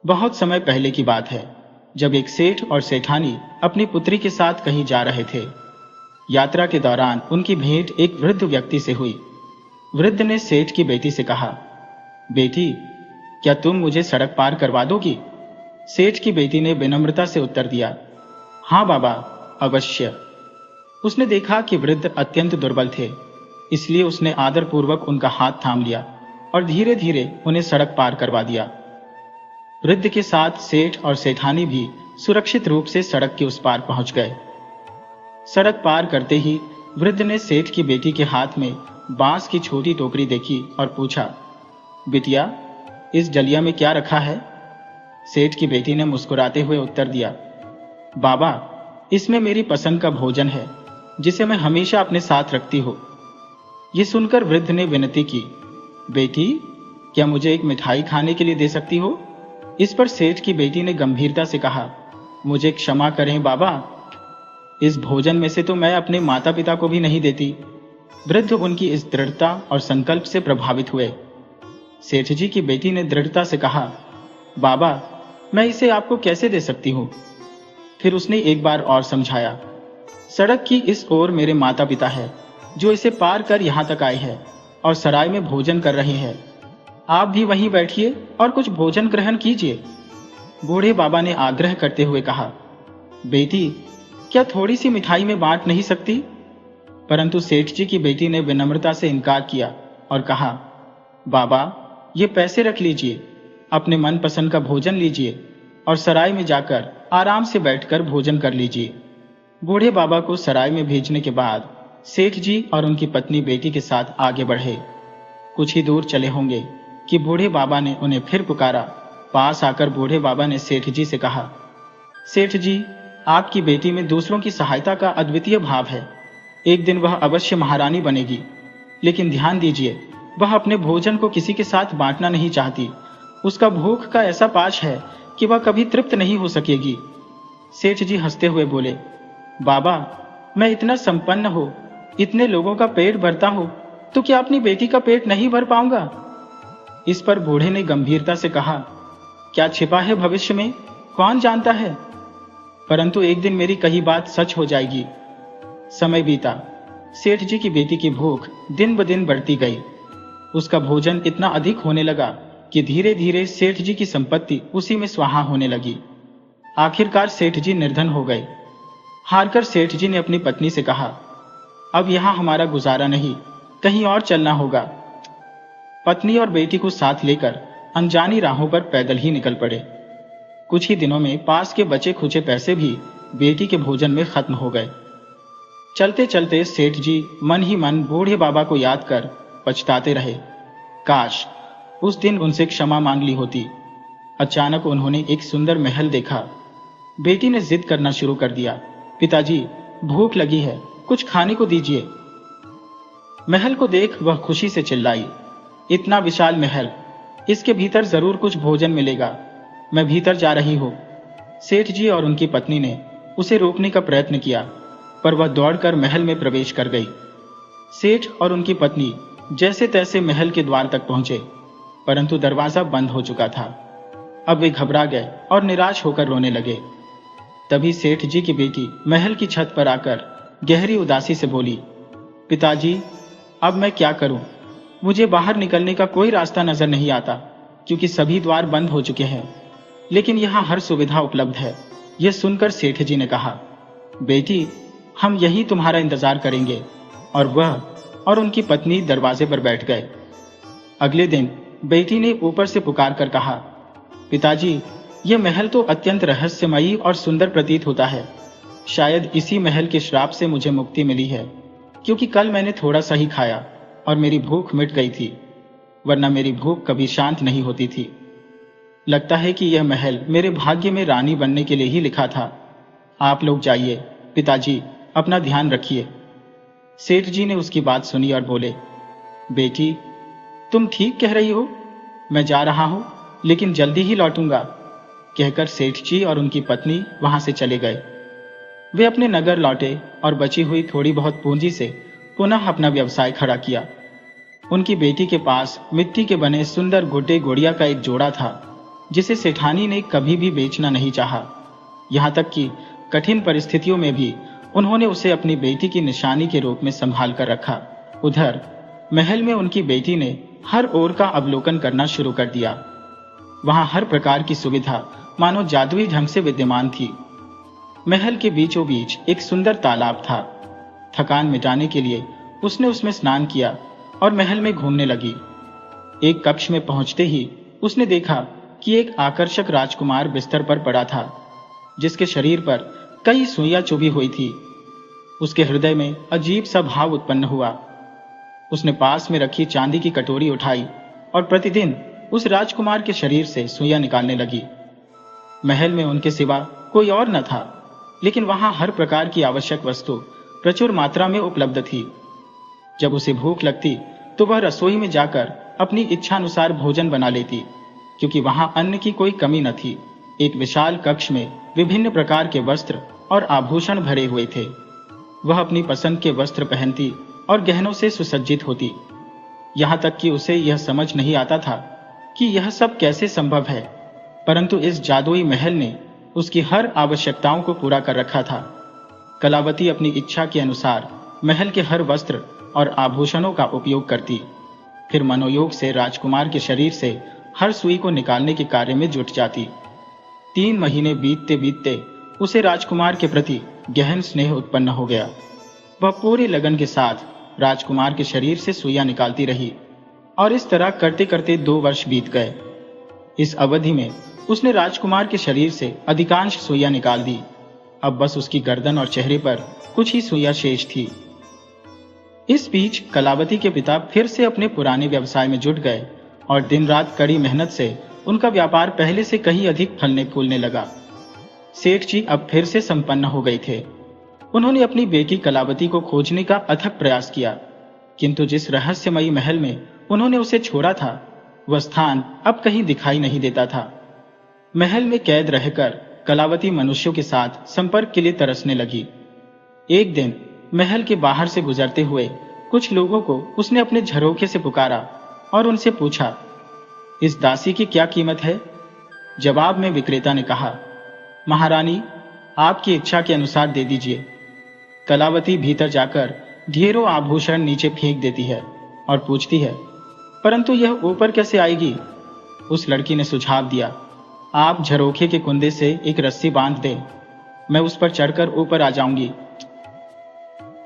बहुत समय पहले की बात है, जब एक सेठ और सेठानी अपनी पुत्री के साथ कहीं जा रहे थे। यात्रा के दौरान उनकी भेंट एक वृद्ध व्यक्ति से हुई। वृद्ध ने सेठ की बेटी से कहा, बेटी, क्या तुम मुझे सड़क पार करवा दोगी? सेठ की बेटी ने विनम्रता से उत्तर दिया, हाँ बाबा, अवश्य। उसने देखा कि वृद्ध अत्यंत दुर्बल थे, इसलिए उसने आदरपूर्वक उनका हाथ थाम लिया और धीरे धीरे उन्हें सड़क पार करवा दिया। वृद्ध के साथ सेठ और सेठानी भी सुरक्षित रूप से सड़क के उस पार पहुंच गए। सड़क पार करते ही वृद्ध ने सेठ की बेटी के हाथ में बांस की छोटी टोकरी देखी और पूछा, बिटिया, इस डलिया में क्या रखा है? सेठ की बेटी ने मुस्कुराते हुए उत्तर दिया, बाबा, इसमें मेरी पसंद का भोजन है, जिसे मैं हमेशा अपने साथ रखती हूँ। ये सुनकर वृद्ध ने विनती की, बेटी, क्या मुझे एक मिठाई खाने के लिए दे सकती हो? इस पर सेठ की बेटी ने गंभीरता से कहा, मुझे क्षमा करें बाबा, इस भोजन में से तो मैं अपने माता पिता को भी नहीं देती। वृद्ध उनकी इस दृढ़ता और संकल्प से प्रभावित हुए। सेठ जी की बेटी ने दृढ़ता से कहा, बाबा, मैं इसे आपको कैसे दे सकती हूँ? फिर उसने एक बार और समझाया, सड़क की इस ओर मेरे माता पिता है, जो इसे पार कर यहाँ तक आए हैं और सराय में भोजन कर रहे हैं। आप भी वहीं बैठिए और कुछ भोजन ग्रहण कीजिए। बूढ़े बाबा ने आग्रह करते हुए कहा, बेटी, क्या थोड़ी सी मिठाई में बांट नहीं सकती? परंतु सेठ जी की बेटी ने विनम्रता से इनकार किया और कहा, बाबा, ये पैसे रख लीजिए, अपने मनपसंद का भोजन लीजिए और सराय में जाकर आराम से बैठकर भोजन कर लीजिए। बूढ़े बाबा को सराय में भेजने के बाद सेठ जी और उनकी पत्नी बेटी के साथ आगे बढ़े। कुछ ही दूर चले होंगे कि बूढ़े बाबा ने उन्हें फिर पुकारा। पास आकर बूढ़े बाबा ने सेठ जी से कहा, सेठ जी, आपकी बेटी में दूसरों की सहायता का अद्वितीय भाव है। एक दिन वह अवश्य महारानी बनेगी, लेकिन ध्यान दीजिए, वह अपने भोजन को किसी के साथ बांटना नहीं चाहती। उसका भूख का ऐसा पाश है कि वह कभी तृप्त नहीं हो सकेगी। सेठ जी हंसते हुए बोले, बाबा, मैं इतना संपन्न हो, इतने लोगों का पेट भरता हूं, तो क्या अपनी बेटी का पेट नहीं भर पाऊंगा? इस पर बूढ़े ने गंभीरता से कहा, क्या छिपा है भविष्य में, कौन जानता है? परंतु एक दिन मेरी कही बात सच हो जाएगी। समय बीता। सेठ जी की बेटी की भूख दिन ब दिन बढ़ती गई। उसका भोजन इतना अधिक होने लगा कि धीरे धीरे सेठ जी की संपत्ति उसी में स्वाहा होने लगी। आखिरकार सेठ जी निर्धन हो गए। हारकर सेठ जी ने अपनी पत्नी से कहा, अब यहां हमारा गुजारा नहीं, कहीं और चलना होगा। पत्नी और बेटी को साथ लेकर अनजानी राहों पर पैदल ही निकल पड़े। कुछ ही दिनों में पास के बचे खुचे पैसे भी बेटी के भोजन में खत्म हो गए। चलते चलते सेठ जी मन ही मन बूढ़े बाबा को याद कर पछताते रहे। काश उस दिन उनसे क्षमा मांग ली होती। अचानक उन्होंने एक सुंदर महल देखा। बेटी ने जिद करना शुरू कर दिया, पिताजी, भूख लगी है, कुछ खाने को दीजिए। महल को देख वह खुशी से चिल्लाई, इतना विशाल महल, इसके भीतर जरूर कुछ भोजन मिलेगा, मैं भीतर जा रही हूं। सेठ जी और उनकी पत्नी ने उसे रोकने का प्रयत्न किया, पर वह दौड़कर महल में प्रवेश कर गई। सेठ और उनकी पत्नी जैसे तैसे महल के द्वार तक पहुंचे, परंतु दरवाजा बंद हो चुका था। अब वे घबरा गए और निराश होकर रोने लगे। तभी सेठ जी की बेटी महल की छत पर आकर गहरी उदासी से बोली, पिताजी, अब मैं क्या करूं? मुझे बाहर निकलने का कोई रास्ता नजर नहीं आता, क्योंकि सभी द्वार बंद हो चुके हैं, लेकिन यहाँ हर सुविधा उपलब्ध है। यह सुनकर सेठ जी ने कहा, बेटी, हम यही तुम्हारा इंतजार करेंगे। और वह और उनकी पत्नी दरवाजे पर बैठ गए। अगले दिन बेटी ने ऊपर से पुकार कर कहा, पिताजी, यह महल तो अत्यंत रहस्यमयी और सुंदर प्रतीत होता है। शायद इसी महल के श्राप से मुझे मुक्ति मिली है, क्योंकि कल मैंने थोड़ा सा ही खाया और मेरी भूख मिट गई थी, वरना मेरी भूख कभी शांत नहीं होती थी। लगता है कि यह महल मेरे भाग्य में रानी बनने के लिए ही लिखा था। आप लोग जाइए, पिताजी, अपना ध्यान रखिए। सेठ जी ने उसकी बात सुनी और बोले, बेटी, तुम ठीक कह रही हो, मैं जा रहा हूं, लेकिन जल्दी ही लौटूंगा। कहकर सेठ जी और उनकी पत्नी वहां से चले गए। वे अपने नगर लौटे और बची हुई थोड़ी बहुत पूंजी से पुनः अपना व्यवसाय खड़ा किया। उनकी बेटी के पास मिट्टी के बने सुंदर गुड्डे गुड़िया का एक जोड़ा था। जिसे सेठानी ने कभी भी बेचना नहीं चाहा। यहाँ तक कि कठिन परिस्थितियों में भी उन्होंने उसे अपनी बेटी की निशानी के रूप में संभाल कर रखा। उधर महल में उनकी बेटी ने हर ओर का अवलोकन करना शुरू कर दिया। वहां हर प्रकार की सुविधा मानो जादुई ढंग से विद्यमान थी। महल के बीचों बीच एक सुंदर तालाब था। थकान मिटाने के लिए उसने उसमें स्नान किया और महल में घूमने लगी। एक कक्ष में पहुंचते ही उसने देखा कि एक आकर्षक राजकुमार बिस्तर पर पड़ा था, जिसके शरीर पर कई सुइयां चुभी हुई थी। उसके हृदय में अजीब सा भाव उत्पन्न हुआ। उसने पास में रखी चांदी की कटोरी उठाई और प्रतिदिन उस राजकुमार के शरीर से सुइयां निकालने लगी। महल में उनके सिवा कोई और न था, लेकिन वहां हर प्रकार की आवश्यक वस्तु प्रचुर मात्रा में उपलब्ध थी। जब उसे भूख लगती तो वह रसोई में जाकर अपनी इच्छानुसार भोजन बना लेती, क्योंकि वहां अन्न की कोई कमी न थी। एक विशाल कक्ष में विभिन्न प्रकार के वस्त्र और आभूषण भरे हुए थे। वह अपनी पसंद के वस्त्र पहनती और गहनों से सुसज्जित होती। यहाँ तक कि उसे यह समझ नहीं आता था कि यह सब कैसे संभव है, परंतु इस जादुई महल ने उसकी हर आवश्यकताओं को पूरा कर रखा था। कलावती अपनी इच्छा के अनुसार महल के हर वस्त्र और आभूषणों का उपयोग करती, फिर मनोयोग से राजकुमार के शरीर से हर सुई को निकालने के कार्य में जुट जाती। 3 महीने बीतते बीतते उसे राजकुमार के प्रति गहन स्नेह उत्पन्न हो गया। वह पूरी लगन के साथ राजकुमार के शरीर से सुइयां निकालती रही और इस तरह करते करते 2 वर्ष बीत गए। इस अवधि में उसने राजकुमार के शरीर से अधिकांश सुइयां निकाल दी। अब बस उसकी गर्दन और चेहरे पर कुछ ही सुइयां शेष थी। इस बीच कलावती के पिता फिर से अपने पुराने व्यवसाय में जुट गए और दिन रात कड़ी मेहनत से उनका व्यापार पहले से कहीं अधिक फलने फूलने लगा। सेठ जी अब फिर से संपन्न हो गए थे। उन्होंने अपनी बेटी कलावती को खोजने का अथक प्रयास किया, किंतु जिस रहस्यमयी महल में उन्होंने उसे छोड़ा था, वह स्थान अब कहीं दिखाई नहीं देता था। महल में कैद रहकर कलावती मनुष्यों के साथ संपर्क के लिए तरसने लगी। एक दिन महल के बाहर से गुजरते हुए कुछ लोगों को उसने अपने झरोखे से पुकारा और उनसे पूछा, इस दासी की क्या कीमत है? जवाब में विक्रेता ने कहा, महारानी, आपकी इच्छा के अनुसार दे दीजिए। कलावती भीतर जाकर ढेरों आभूषण नीचे फेंक देती है और पूछती है, परंतु यह ऊपर कैसे आएगी? उस लड़की ने सुझाव दिया, आप झरोखे के कुंदे से एक रस्सी बांध दें, मैं उस पर चढ़कर ऊपर आ जाऊंगी।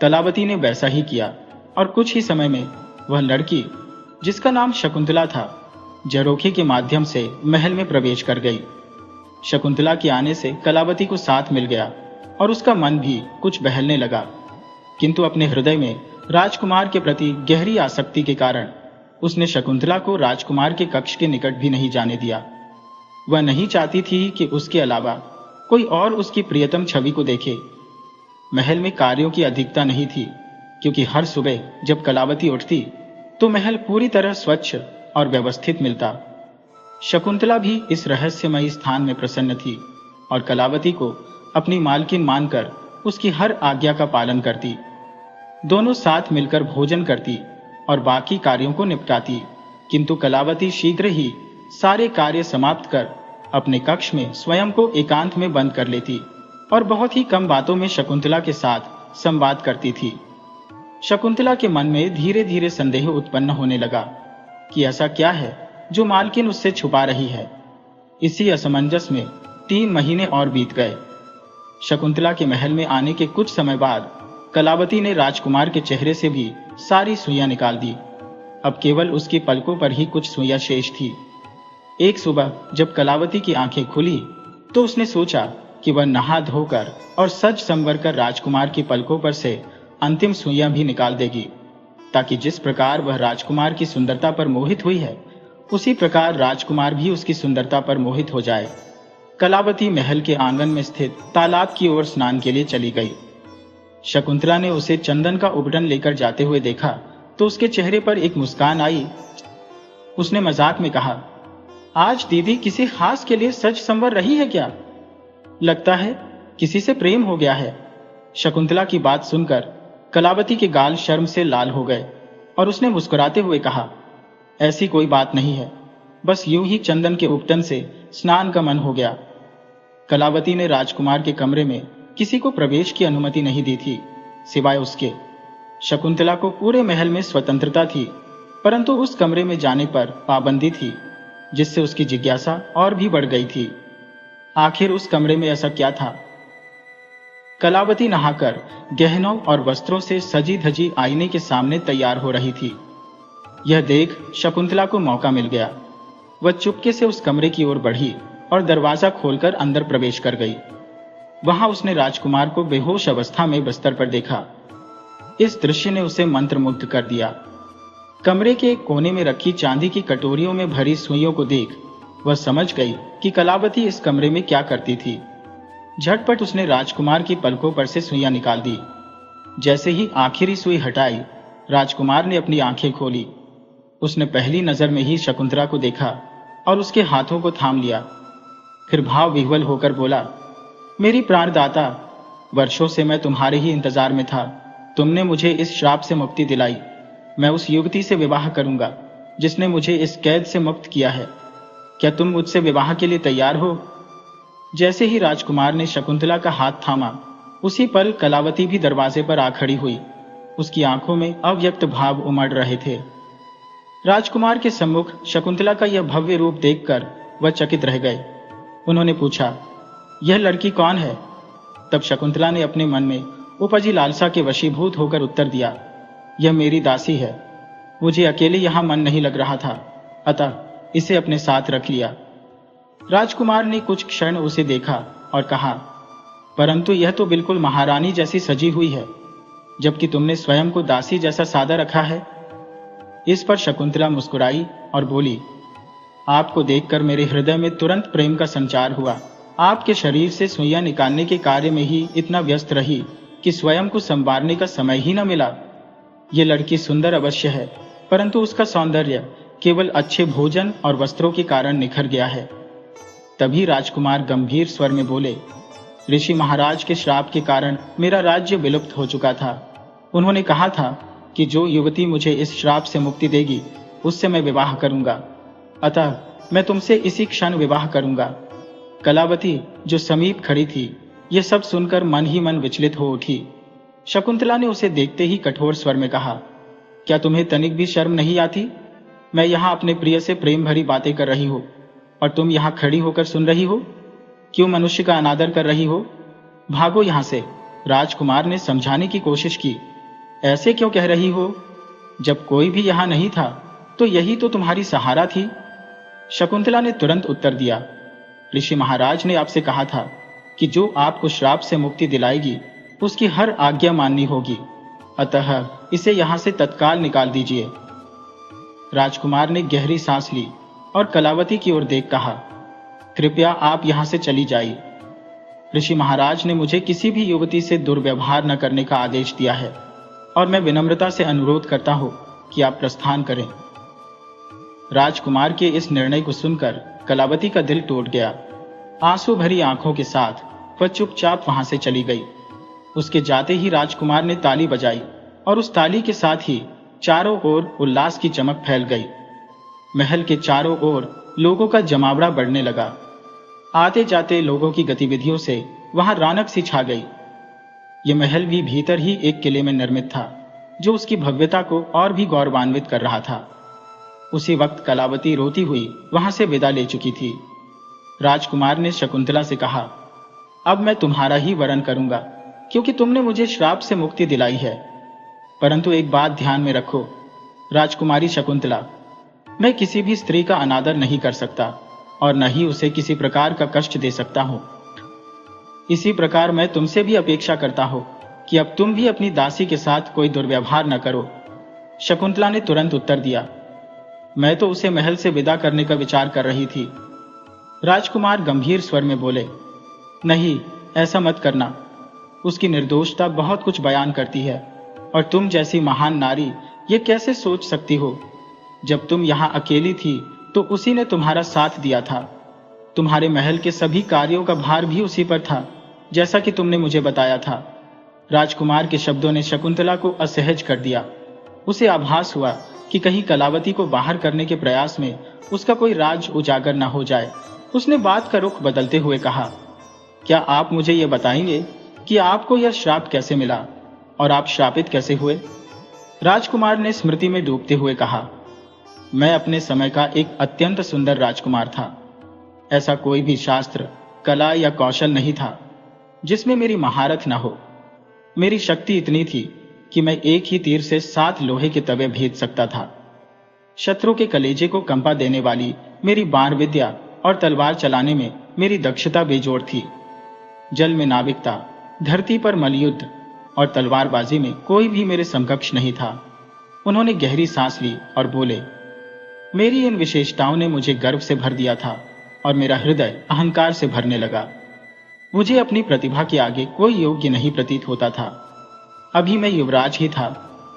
कलावती ने वैसा ही किया और कुछ ही समय में वह लड़की, जिसका नाम शकुंतला था, झरोखे के माध्यम से महल में प्रवेश कर गई। शकुंतला के आने से कलावती को साथ मिल गया और उसका मन भी कुछ बहलने लगा, किंतु अपने हृदय में राजकुमार के प्रति गहरी आसक्ति के कारण उसने शकुंतला को राजकुमार के कक्ष के निकट भी नहीं जाने दिया। वह नहीं चाहती थी कि उसके अलावा कोई और उसकी प्रियतम छवि को देखे। महल में कार्यों की अधिकता नहीं थी, क्योंकि हर सुबह जब कलावती उठती तो महल पूरी तरह स्वच्छ और व्यवस्थित मिलता। शकुंतला भी इस रहस्यमयी स्थान में प्रसन्न थी और कलावती को अपनी मालकिन मानकर उसकी हर आज्ञा का पालन करती। दोनों साथ मिलकर भोजन करती और बाकी कार्यों को निपटाती, किंतु कलावती शीघ्र ही सारे कार्य समाप्त कर अपने कक्ष में स्वयं को एकांत में बंद कर लेती और बहुत ही कम बातों में शकुंतला के साथ संवाद करती थी। शकुंतला के मन में धीरे धीरे संदेह उत्पन्न होने लगा कि ऐसा क्या है जो मालकिन उससे छुपा रही है। इसी असमंजस में 3 महीने और बीत गए। शकुंतला के महल में आने के कुछ समय बाद कलावती ने राजकुमार के चेहरे से भी सारी सुइयां निकाल दी। अब केवल उसकी पलकों पर ही कुछ सुइयां शेष थी। एक सुबह जब कलावती की आंखें खुली तो उसने सोचा कि वह नहा धोकर और सज संवर कर राजकुमार की पलकों पर से अंतिम सुइयां भी निकाल देगी, ताकि जिस प्रकार वह राजकुमार की सुंदरता पर मोहित हुई है, उसी प्रकार राजकुमार भी उसकी सुंदरता पर मोहित हो जाए। कलावती महल के आंगन में स्थित तालाब की ओर स्नान के लिए चली गई। शकुंतला ने उसे चंदन का उबटन लेकर जाते हुए देखा तो उसके चेहरे पर एक मुस्कान आई। उसने मजाक में कहा, आज दीदी किसी खास के लिए सज संवर रही है क्या? लगता है किसी से प्रेम हो गया है। शकुंतला की बात सुनकर कलावती के गाल शर्म से लाल हो गए और उसने मुस्कुराते हुए कहा, ऐसी कोई बात नहीं है, बस यूं ही चंदन के उपटन से स्नान का मन हो गया। कलावती ने राजकुमार के कमरे में किसी को प्रवेश की अनुमति नहीं दी थी, सिवाय उसके। शकुंतला को पूरे महल में स्वतंत्रता थी, परंतु उस कमरे में जाने पर पाबंदी थी, जिससे उसकी जिज्ञासा और भी बढ़ गई थी। आखिर उस कमरे में ऐसा क्या था? कलावती नहाकर गहनों और वस्त्रों से सजी धजी आईने के सामने तैयार हो रही थी। यह देख शकुंतला को मौका मिल गया। वह चुपके से उस कमरे की ओर बढ़ी और दरवाजा खोलकर अंदर प्रवेश कर गई। वहां उसने राजकुमार को बेहोश अवस्था में बिस्तर पर देखा। इस दृश्य ने उसे मंत्रमुग्ध कर दिया। कमरे के एक कोने में रखी चांदी की कटोरियों में भरी सुइयों को देख वह समझ गई कि कलावती इस कमरे में क्या करती थी। झटपट उसने राजकुमार की पलकों पर से सुइयां निकाल दी। जैसे ही आखिरी सुई हटाई, राजकुमार ने अपनी आंखें खोली। उसने पहली नजर में ही शकुंतला को देखा और उसके हाथों को थाम लिया। फिर भाव विह्वल होकर बोला, मेरी प्राणदाता, वर्षों से मैं तुम्हारे ही इंतजार में था। तुमने मुझे इस श्राप से मुक्ति दिलाई। मैं उस युवती से विवाह करूंगा जिसने मुझे इस कैद से मुक्त किया है। क्या तुम मुझसे विवाह के लिए तैयार हो? जैसे ही राजकुमार ने शकुंतला का हाथ थामा, उसी पल कलावती भी दरवाजे पर आ खड़ी हुई। उसकी आंखों में अव्यक्त भाव उमड़ रहे थे। राजकुमार के सम्मुख शकुंतला का यह भव्य रूप देखकर वह चकित रह गए। उन्होंने पूछा, यह लड़की कौन है? तब शकुंतला ने अपने मन में उपजी लालसा के वशीभूत होकर उत्तर दिया, यह मेरी दासी है। मुझे अकेले यहां मन नहीं लग रहा था, अतः इसे अपने साथ रख लिया। राजकुमार ने कुछ क्षण उसे देखा और कहा, परंतु यह तो बिल्कुल महारानी जैसी सजी हुई है, जबकि तुमने स्वयं को दासी जैसा सादा रखा है। इस पर शकुंतला मुस्कुराई और बोली, आपको देखकर मेरे हृदय में तुरंत प्रेम का संचार हुआ। आपके शरीर से सुइयां निकालने के कार्य में ही इतना व्यस्त रही कि स्वयं को संवारने का समय ही न मिला। ये लड़की सुंदर अवश्य है, परंतु उसका सौंदर्य केवल अच्छे भोजन और वस्त्रों के कारण निखर गया है। तभी राजकुमार गंभीर स्वर में बोले, ऋषि महाराज के श्राप के कारण मेरा राज्य विलुप्त हो चुका था। उन्होंने कहा था कि जो युवती मुझे इस श्राप से मुक्ति देगी उससे मैं विवाह करूंगा। अतः मैं तुमसे इसी क्षण विवाह करूंगा। कलावती, जो समीप खड़ी थी, यह सब सुनकर मन ही मन विचलित हो उठी। शकुंतला ने उसे देखते ही कठोर स्वर में कहा, क्या तुम्हें तनिक भी शर्म नहीं आती? मैं यहाँ अपने प्रिय से प्रेम भरी बातें कर रही हूँ और तुम यहाँ खड़ी होकर सुन रही हो? क्यों मनुष्य का अनादर कर रही हो? भागो यहाँ से। राजकुमार ने समझाने की कोशिश की, ऐसे क्यों कह रही हो? जब कोई भी यहाँ नहीं था तो यही तो तुम्हारी सहारा थी। शकुंतला ने तुरंत उत्तर दिया, ऋषि महाराज ने आपसे कहा था कि जो आपको श्राप से मुक्ति दिलाएगी उसकी हर आज्ञा माननी होगी, अतः इसे यहां से तत्काल निकाल दीजिए। राजकुमार ने गहरी सांस ली और कलावती की ओर देख कहा, कृपया आप यहां से चली जाइए। ऋषि महाराज ने मुझे किसी भी युवती से दुर्व्यवहार न करने का आदेश दिया है और मैं विनम्रता से अनुरोध करता हूं कि आप प्रस्थान करें। राजकुमार के इस निर्णय को सुनकर कलावती का दिल टूट गया। आंसू भरी आंखों के साथ वह चुपचाप वहां से चली गई। उसके जाते ही राजकुमार ने ताली बजाई और उस ताली के साथ ही चारों ओर उल्लास की चमक फैल गई। महल के चारों ओर लोगों का जमावड़ा बढ़ने लगा। आते जाते लोगों की गतिविधियों से वहां रौनक सी छा गई। यह महल भी भीतर ही एक किले में निर्मित था, जो उसकी भव्यता को और भी गौरवान्वित कर रहा था। उसी वक्त कलावती रोती हुई वहां से विदा ले चुकी थी। राजकुमार ने शकुंतला से कहा, अब मैं तुम्हारा ही वरण करूंगा, क्योंकि तुमने मुझे श्राप से मुक्ति दिलाई है। परंतु एक बात ध्यान में रखो, राजकुमारी शकुंतला, मैं किसी भी स्त्री का अनादर नहीं कर सकता और न ही उसे किसी प्रकार का कष्ट दे सकता हूं। इसी प्रकार मैं तुमसे भी अपेक्षा करता हूं कि अब तुम भी अपनी दासी के साथ कोई दुर्व्यवहार न करो। शकुंतला ने तुरंत उत्तर दिया, मैं तो उसे महल से विदा करने का विचार कर रही थी। राजकुमार गंभीर स्वर में बोले, नहीं, ऐसा मत करना। उसकी निर्दोषता बहुत कुछ बयान करती है और तुम जैसी महान नारी ये कैसे सोच सकती हो? जब तुम यहाँ अकेली थी तो उसी ने तुम्हारा साथ दिया था। तुम्हारे महल के सभी कार्यों का भार भी उसी पर था, जैसा कि तुमने मुझे बताया था। राजकुमार के शब्दों ने शकुंतला को असहज कर दिया। उसे आभास हुआ कि कहीं कलावती को बाहर करने के प्रयास में उसका कोई राज उजागर न हो जाए उसने बात का रुख बदलते हुए कहा, क्या आप मुझे यह बताएंगे कि आपको यह श्राप कैसे मिला और आप श्रापित कैसे हुए? राजकुमार ने स्मृति में डूबते हुए कहा, मैं अपने समय का एक अत्यंत सुंदर राजकुमार था। ऐसा कोई भी शास्त्र, कला या कौशल नहीं था जिसमें मेरी महारत न हो। मेरी शक्ति इतनी थी कि मैं एक ही तीर से 7 लोहे के तवे भेद सकता था। शत्रु के कलेजे को कंपा देने वाली मेरी बाण विद्या और तलवार चलाने में मेरी दक्षता बेजोड़ थी। जल में नाविकता, धरती पर मलयुद्ध और तलवारबाजी में कोई भी मेरे समकक्ष नहीं था। उन्होंने गहरी सांस ली और बोले, मेरी इन विशेषताओं ने मुझे गर्व से भर दिया था और मेरा हृदय अहंकार से भरने लगा। मुझे अपनी प्रतिभा के आगे कोई योग्य नहीं प्रतीत होता था। अभी मैं युवराज ही था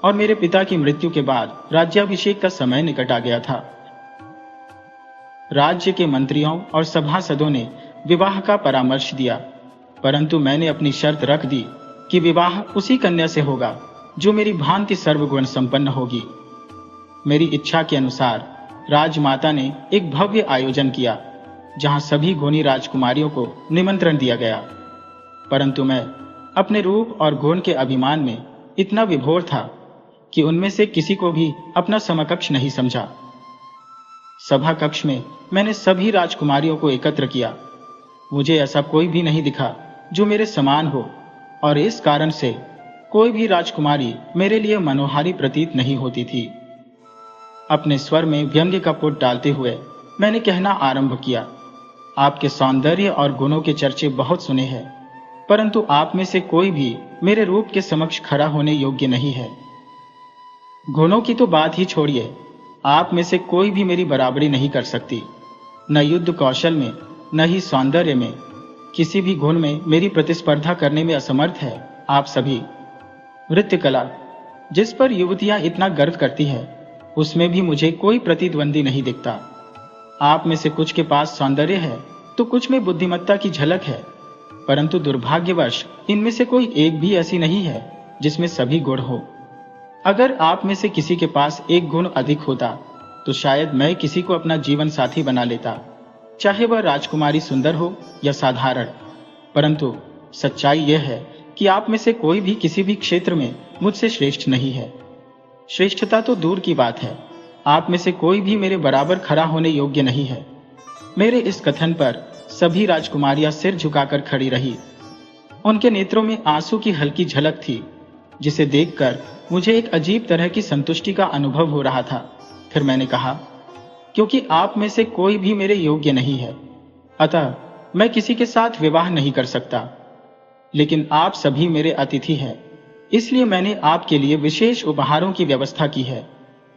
और मेरे पिता की मृत्यु के बाद राज्याभिषेक का समय निकट आ गया था। राज्य के मंत्रियों और सभासदों ने विवाह का परामर्श दिया, परंतु मैंने अपनी शर्त रख दी कि विवाह उसी कन्या से होगा जो मेरी भांति सर्वगुण संपन्न होगी। मेरी इच्छा के अनुसार राजमाता ने एक भव्य आयोजन किया जहां सभी गुणी राजकुमारियों को निमंत्रण दिया गया, परंतु मैं अपने रूप और गुण के अभिमान में इतना विभोर था कि उनमें से किसी को भी अपना समकक्ष नहीं समझा। सभा कक्ष में मैंने सभी राजकुमारियों को एकत्र किया। मुझे ऐसा कोई भी नहीं दिखा जो मेरे समान हो और इस कारण से कोई भी राजकुमारी मेरे लिए मनोहारी प्रतीत नहीं होती थी। अपने स्वर में व्यंग्य का पुट डालते हुए मैंने कहना आरंभ किया, आपके सौंदर्य और गुणों के चर्चे बहुत सुने हैं, परंतु आप में से कोई भी मेरे रूप के समक्ष खड़ा होने योग्य नहीं है। गुणों की तो बात ही छोड़िए, आप में से कोई भी मेरी बराबरी नहीं कर सकती। न युद्ध कौशल में, न ही सौंदर्य में, किसी भी गुण में मेरी प्रतिस्पर्धा करने में असमर्थ है आप सभी। नृत्य कला, जिस पर युवतियां इतना गर्व करती है, उसमें भी मुझे कोई प्रतिद्वंदी नहीं दिखता। आप में से कुछ के पास सौंदर्य है तो कुछ में बुद्धिमत्ता की झलक है, परंतु दुर्भाग्यवश इनमें से कोई एक भी ऐसी नहीं है जिसमें सभी गुण हो। अगर आप में से किसी के पास एक गुण अधिक होता तो शायद मैं किसी को अपना जीवन साथी बना लेता, चाहे वह राजकुमारी सुंदर हो या साधारण। परंतु सच्चाई यह है कि आप में से कोई भी किसी भी क्षेत्र में मुझसे श्रेष्ठ नहीं है। श्रेष्ठता तो दूर की बात है, आप में से कोई भी मेरे बराबर खड़ा होने योग्य नहीं है। मेरे इस कथन पर सभी राजकुमारियां सिर झुकाकर खड़ी रही। उनके नेत्रों में आंसू की हल्की झलक थी, जिसे देखकर मुझे एक अजीब तरह की संतुष्टि का अनुभव हो रहा था। फिर मैंने कहा, क्योंकि आप में से कोई भी मेरे योग्य नहीं है, अतः मैं किसी के साथ विवाह नहीं कर सकता। लेकिन आप सभी मेरे अतिथि हैं, इसलिए मैंने आपके लिए विशेष उपहारों की व्यवस्था की है,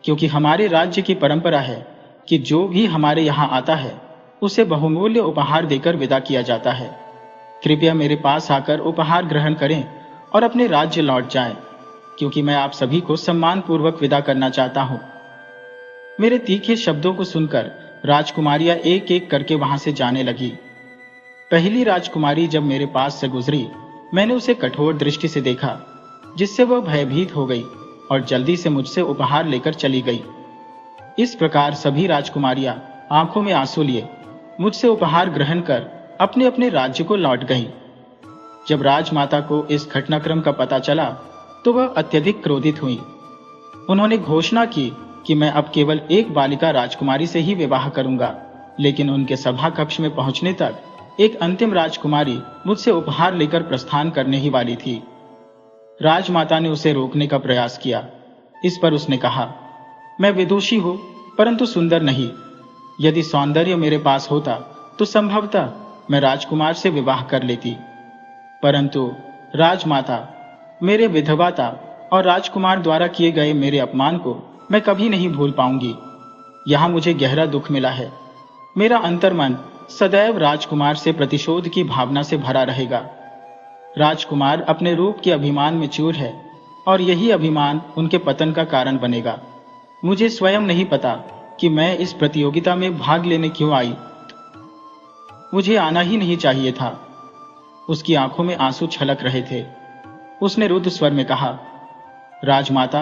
क्योंकि हमारे राज्य की परंपरा है कि जो भी हमारे यहाँ आता है उसे बहुमूल्य उपहार देकर विदा किया जाता है। कृपया मेरे पास आकर उपहार ग्रहण करें और अपने राज्य लौट जाएं, क्योंकि मैं आप सभी को सम्मान पूर्वक विदा करना चाहता हूं। मेरे तीखे शब्दों को सुनकर राजकुमारियां एक एक करके वहां से जाने लगी। पहली राजकुमारी जब मेरे पास से गुजरी, मैंने उसे कठोर दृष्टि से देखा, जिससे वह भयभीत हो गई और जल्दी से मुझसे उपहार लेकर चली गई। इस प्रकार सभी राजकुमारियां आंखों में आंसू लिए मुझसे उपहार ग्रहण कर अपने अपने राज्य को लौट गईं। जब राजमाता को इस घटनाक्रम का पता चला तो वह अत्यधिक क्रोधित हुई। उन्होंने घोषणा की कि मैं अब केवल एक बालिका राजकुमारी से ही विवाह करूंगा, लेकिन उनके सभा कक्ष में पहुंचने तक एक अंतिम राजकुमारी मुझसे उपहार लेकर प्रस्थान करने ही वाली थी। राजमाता ने उसे रोकने का प्रयास किया। इस पर उसने कहा, मैं विदुषी हूं परंतु सुंदर नहीं। यदि सौंदर्य मेरे पास होता तो संभवतः मैं राजकुमार से विवाह कर लेती, परंतु राजमाता, मेरे विधवाता और राजकुमार द्वारा किए गए मेरे अपमान को मैं कभी नहीं भूल पाऊंगी। यहां मुझे गहरा दुख मिला है। मेरा अंतर्मन सदैव राजकुमार से प्रतिशोध की भावना से भरा रहेगा। राजकुमार अपने रूप के अभिमान में चूर है और यही अभिमान उनके पतन का कारण बनेगा। मुझे स्वयं नहीं पता कि मैं इस प्रतियोगिता में भाग लेने क्यों आई। मुझे आना ही नहीं चाहिए था। उसकी आंखों में आंसू छलक रहे थे। उसने रुद्ध स्वर में कहा, राजमाता,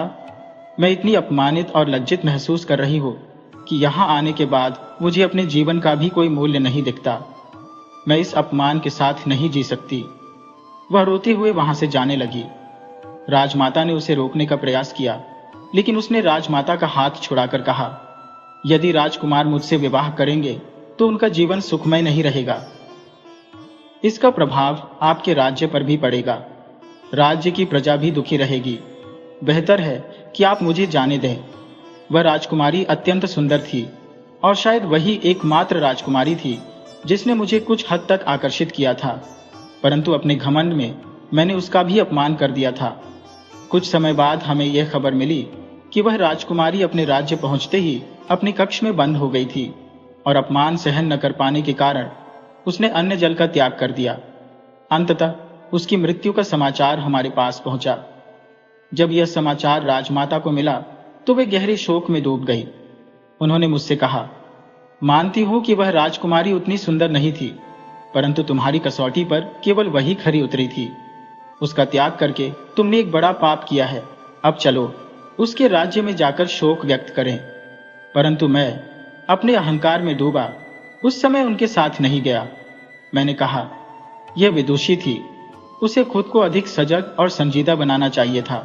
मैं इतनी अपमानित और लज्जित महसूस कर रही हूं कि यहाँ आने के बाद मुझे अपने जीवन का भी कोई मूल्य नहीं दिखता। मैं इस अपमान के साथ नहीं जी सकती। वह रोते हुए वहां से जाने लगी। राजमाता ने उसे रोकने का प्रयास किया, लेकिन उसने राजमाता का हाथ छुड़ाकर कहा, यदि राजकुमार मुझसे विवाह करेंगे तो उनका जीवन सुखमय नहीं रहेगा। इसका प्रभाव आपके राज्य पर भी पड़ेगा। राज्य की प्रजा भी दुखी रहेगी। बेहतर है कि आप मुझे जाने दें। वह राजकुमारी अत्यंत सुंदर थी और शायद वही एकमात्र राजकुमारी थी जिसने मुझे कुछ हद तक आकर्षित किया था, परंतु अपने घमंड में मैंने उसका भी अपमान कर दिया था। कुछ समय बाद हमें यह खबर मिली कि वह राजकुमारी अपने राज्य पहुंचते ही अपने कक्ष में बंद हो गई थी और अपमान सहन न कर पाने के कारण उसने अन्न जल का त्याग कर दिया। अंततः उसकी मृत्यु का समाचार हमारे पास पहुंचा। जब यह समाचार राजमाता को मिला तो वे गहरे शोक में डूब गई। उन्होंने मुझसे कहा, मानती हूं कि वह राजकुमारी उतनी सुंदर नहीं थी, परंतु तुम्हारी कसौटी पर केवल वही खरी उतरी थी। उसका त्याग करके तुमने एक बड़ा पाप किया है। अब चलो उसके राज्य में जाकर शोक व्यक्त करें। परंतु मैं अपने अहंकार में डूबा उस समय उनके साथ नहीं गया। मैंने कहा, यह विदुषी थी, उसे खुद को अधिक सजग और संजीदा बनाना चाहिए था,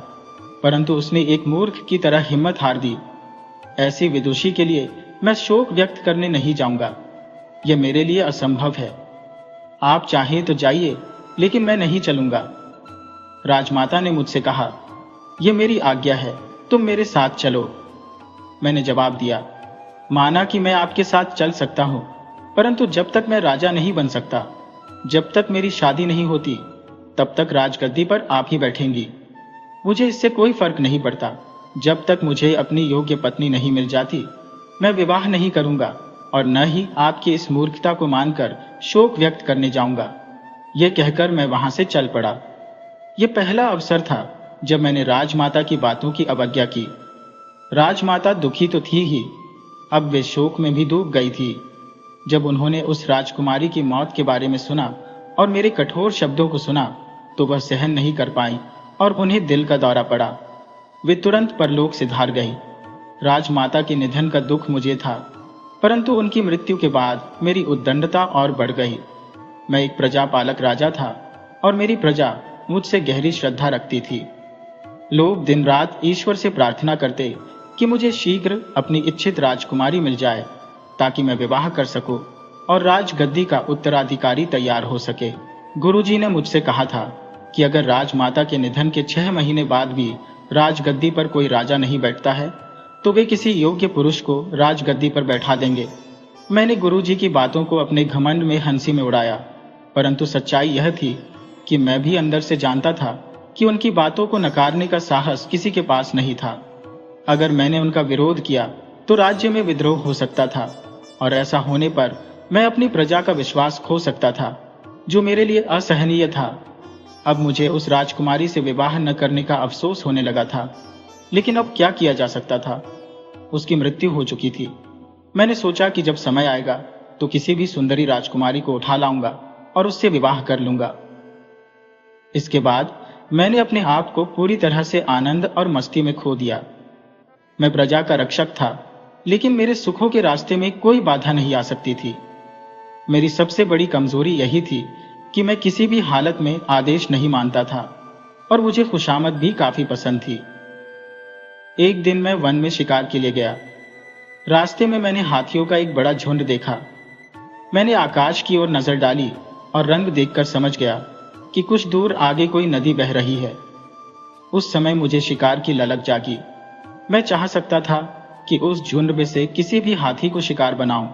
परंतु उसने एक मूर्ख की तरह हिम्मत हार दी। ऐसी विदुषी के लिए मैं शोक व्यक्त करने नहीं जाऊंगा। यह मेरे लिए असंभव है। आप चाहें तो जाइए, लेकिन मैं नहीं चलूंगा। राजमाता ने मुझसे कहा, यह मेरी आज्ञा है, तुम मेरे साथ चलो। मैंने जवाब दिया, माना कि मैं आपके साथ चल सकता हूं, परंतु जब तक मैं राजा नहीं बन सकता, जब तक मेरी शादी नहीं होती, तब तक राजगद्दी पर आप ही बैठेंगी। मुझे इससे कोई फर्क नहीं पड़ता। जब तक मुझे अपनी योग्य पत्नी नहीं मिल जाती, मैं विवाह नहीं करूंगा और न ही आपकी इस मूर्खता को मानकर शोक व्यक्त करने जाऊंगा। यह कहकर मैं वहां से चल पड़ा। यह पहला अवसर था जब मैंने राजमाता की बातों की अवज्ञा की। राजमाता दुखी तो थी ही, अब वे शोक में भी डूब गई थी। जब उन्होंने उस राजकुमारी की मौत के बारे में सुना और मेरे कठोर शब्दों को सुना, तो वह सहन नहीं कर पाई और उन्हें दिल का दौरा पड़ा। वे तुरंत परलोक से धार गई। राजमाता के निधन का दुख मुझे था, परंतु उनकी मृत्यु के बाद मेरी उद्दंडता और बढ़ गई। मैं एक प्रजापालक राजा था और मेरी प्रजा मुझसे गहरी श्रद्धा रखती थी। लोग दिन रात ईश्वर से प्रार्थना करते कि मुझे शीघ्र अपनी इच्छित राजकुमारी मिल जाए, ताकि मैं विवाह कर सकूं और राजगद्दी का उत्तराधिकारी तैयार हो सके। गुरुजी ने मुझसे कहा था कि अगर राजमाता के निधन के 6 महीने बाद भी राजगद्दी पर कोई राजा नहीं बैठता है, तो वे किसी योग्य पुरुष को राजगद्दी पर बैठा देंगे। मैंने गुरुजी की बातों को अपने घमंड में हंसी में उड़ाया, परंतु सच्चाई यह थी कि मैं भी अंदर से जानता था कि उनकी बातों को नकारने का साहस किसी के पास नहीं था। अगर मैंने उनका विरोध किया तो राज्य में विद्रोह हो सकता था और ऐसा होने पर मैं अपनी प्रजा का विश्वास खो सकता था, जो मेरे लिए असहनीय था। अब मुझे उस राजकुमारी से विवाह न करने का अफसोस होने लगा था, लेकिन अब क्या किया जा सकता था। उसकी मृत्यु हो चुकी थी। मैंने सोचा कि जब समय आएगा तो किसी भी सुंदरी राजकुमारी को उठा लाऊंगा और उससे विवाह कर लूंगा। इसके बाद मैंने अपने आप को पूरी तरह से आनंद और मस्ती में खो दिया। मैं प्रजा का रक्षक था, लेकिन मेरे सुखों के रास्ते में कोई बाधा नहीं आ सकती थी। मेरी सबसे बड़ी कमजोरी यही थी कि मैं किसी भी हालत में आदेश नहीं मानता था और मुझे खुशामद भी काफी पसंद थी। एक दिन मैं वन में शिकार के लिए गया। रास्ते में मैंने हाथियों का एक बड़ा झुंड देखा। मैंने आकाश की ओर नजर डाली और रंग देखकर समझ गया कि कुछ दूर आगे कोई नदी बह रही है। उस समय मुझे शिकार की ललक जागी। मैं चाह सकता था कि उस झुंड में से किसी भी हाथी को शिकार बनाऊं,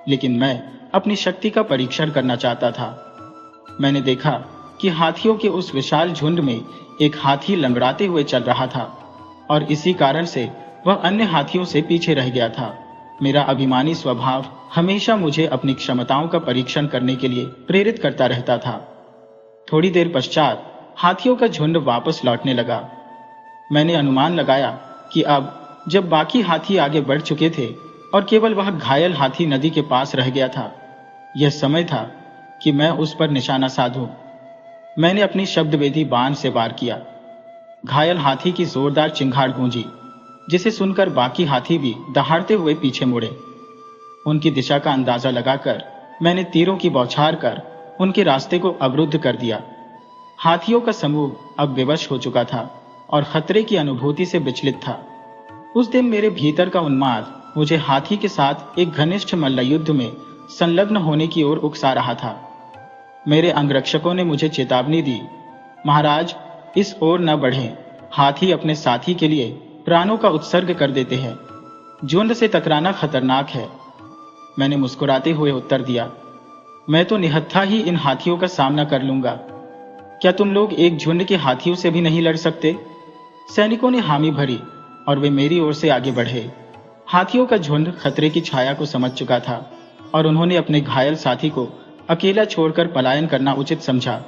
लेकिन मैं अपनी शक्ति का परीक्षण करना चाहता था। मैंने देखा कि हाथियों के उस विशाल झुंड में एक हाथी लंगड़ाते हुए चल रहा था और इसी कारण से वह अन्य हाथियों से पीछे रह गया था। मेरा अभिमानी स्वभाव हमेशा मुझे अपनी क्षमताओं का परीक्षण करने के लिए प्रेरित करता रहता था। थोड़ी देर पश्चात हाथियों का झुंड वापस लौटने लगा। मैंने अनुमान लगाया कि अब जब बाकी हाथी आगे बढ़ चुके थे और केवल वह घायल हाथी नदी के पास रह गया था, यह समय था कि मैं उस पर निशाना साधूं। मैंने अपनी शब्दवेदी बाण से वार किया। घायल हाथी की जोरदार चिंगाड़ गूंजी। जिसे सुनकर बाकी हाथी भी दहाड़ते हुए पीछे मुड़े। उनकी दिशा का अंदाजा लगाकर मैंने तीरों की बौछार कर उनके रास्ते को अवरुद्ध कर दिया। हाथियों का समूह अब विवश हो चुका था और खतरे की अनुभूति से विचलित था। उस दिन मेरे भीतर का उन्माद मुझे हाथी के साथ एक घनिष्ठ मल्लयुद्ध में संलग्न होने की ओर उकसा रहा था। मेरे अंगरक्षकों ने मुझे चेतावनी दी, महाराज, इस ओर न बढ़ें। हाथी अपने साथी के लिए प्राणों का उत्सर्ग कर देते हैं। झुंड से टकराना खतरनाक है। मैंने मुस्कुराते हुए उत्तर दिया, मैं तो निहत्था ही इन हाथियों का सामना कर लूंगा। क्या तुम लोग एक झुंड के हाथियों से भी नहीं लड़ सकते? सैनिकों ने हामी भरी और वे मेरी ओर से आगे बढ़े। हाथियों का झुंड खतरे की छाया को समझ चुका था और उन्होंने अपने घायल साथी को अकेला छोड़कर पलायन करना उचित समझा।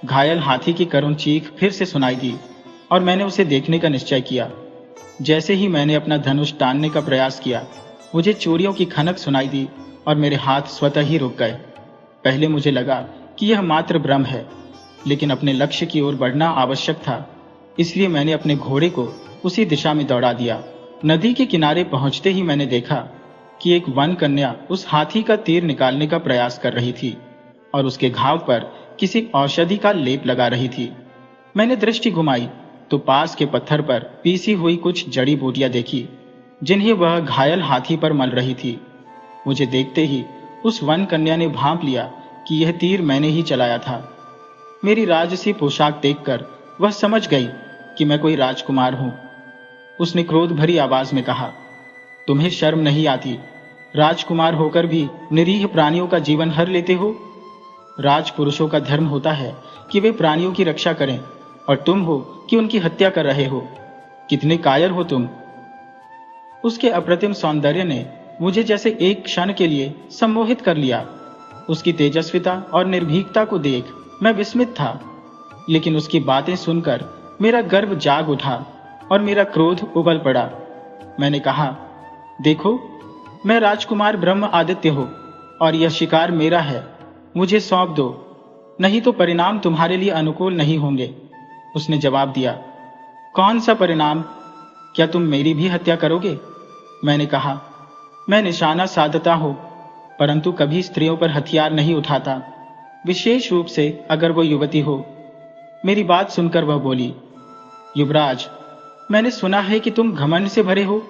घायल हाथी की करुण चीख फिर से सुनाई दी और मैंने उसे देखने का निश्चय किया। जैसे ही मैंने अपना धनुष तानने का प्रयास किया, मुझे चूड़ियों की खनक सुनाई दी और मेरे हाथ स्वतः ही रुक गए। पहले मुझे लगा कि यह मात्र भ्रम है, लेकिन अपने लक्ष्य की ओर बढ़ना आवश्यक था, इसलिए मैंने अपने घोड़े को उसी दिशा में दौड़ा दिया। नदी के किनारे पहुंचते ही मैंने देखा कि एक वन कन्या उस हाथी का तीर निकालने का प्रयास कर रही थी और उसके घाव पर किसी औषधि का लेप लगा रही थी। मैंने दृष्टि घुमाई तो पास के पत्थर पर पीसी हुई कुछ जड़ी बूटियां देखी, जिन्हें वह घायल हाथी पर मल रही थी। मुझे देखते ही उस वन कन्या ने भांप लिया कि यह तीर मैंने ही चलाया था। मेरी राजसी पोशाक देखकर वह समझ गई कि मैं कोई राजकुमार हूं। उसने क्रोध भरी आवाज में कहा, तुम्हें शर्म नहीं आती? राजकुमार होकर भी निरीह प्राणियों का जीवन हर लेते हो। राजपुरुषों का धर्म होता है कि वे प्राणियों की रक्षा करें, और तुम हो कि उनकी हत्या कर रहे हो। कितने कायर हो तुम। उसके अप्रतिम सौंदर्य ने मुझे जैसे एक क्षण के लिए सम्मोहित कर लिया। उसकी तेजस्विता और निर्भीकता को देख मैं विस्मित था, लेकिन उसकी बातें सुनकर मेरा गर्व जाग उठा और मेरा क्रोध उबल पड़ा। मैंने कहा, देखो, मैं राजकुमार ब्रह्म आदित्य हूं और यह शिकार मेरा है। मुझे सौंप दो, नहीं तो परिणाम तुम्हारे लिए अनुकूल नहीं होंगे। उसने जवाब दिया, कौन सा परिणाम? क्या तुम मेरी भी हत्या करोगे? मैंने कहा, मैं निशाना साधता हूं, परंतु कभी स्त्रियों पर हथियार नहीं उठाता, विशेष रूप से अगर वो युवती हो। मेरी बात सुनकर वह बोली, युवराज, मैंने सुना है कि तुम घमंड से भरे हो।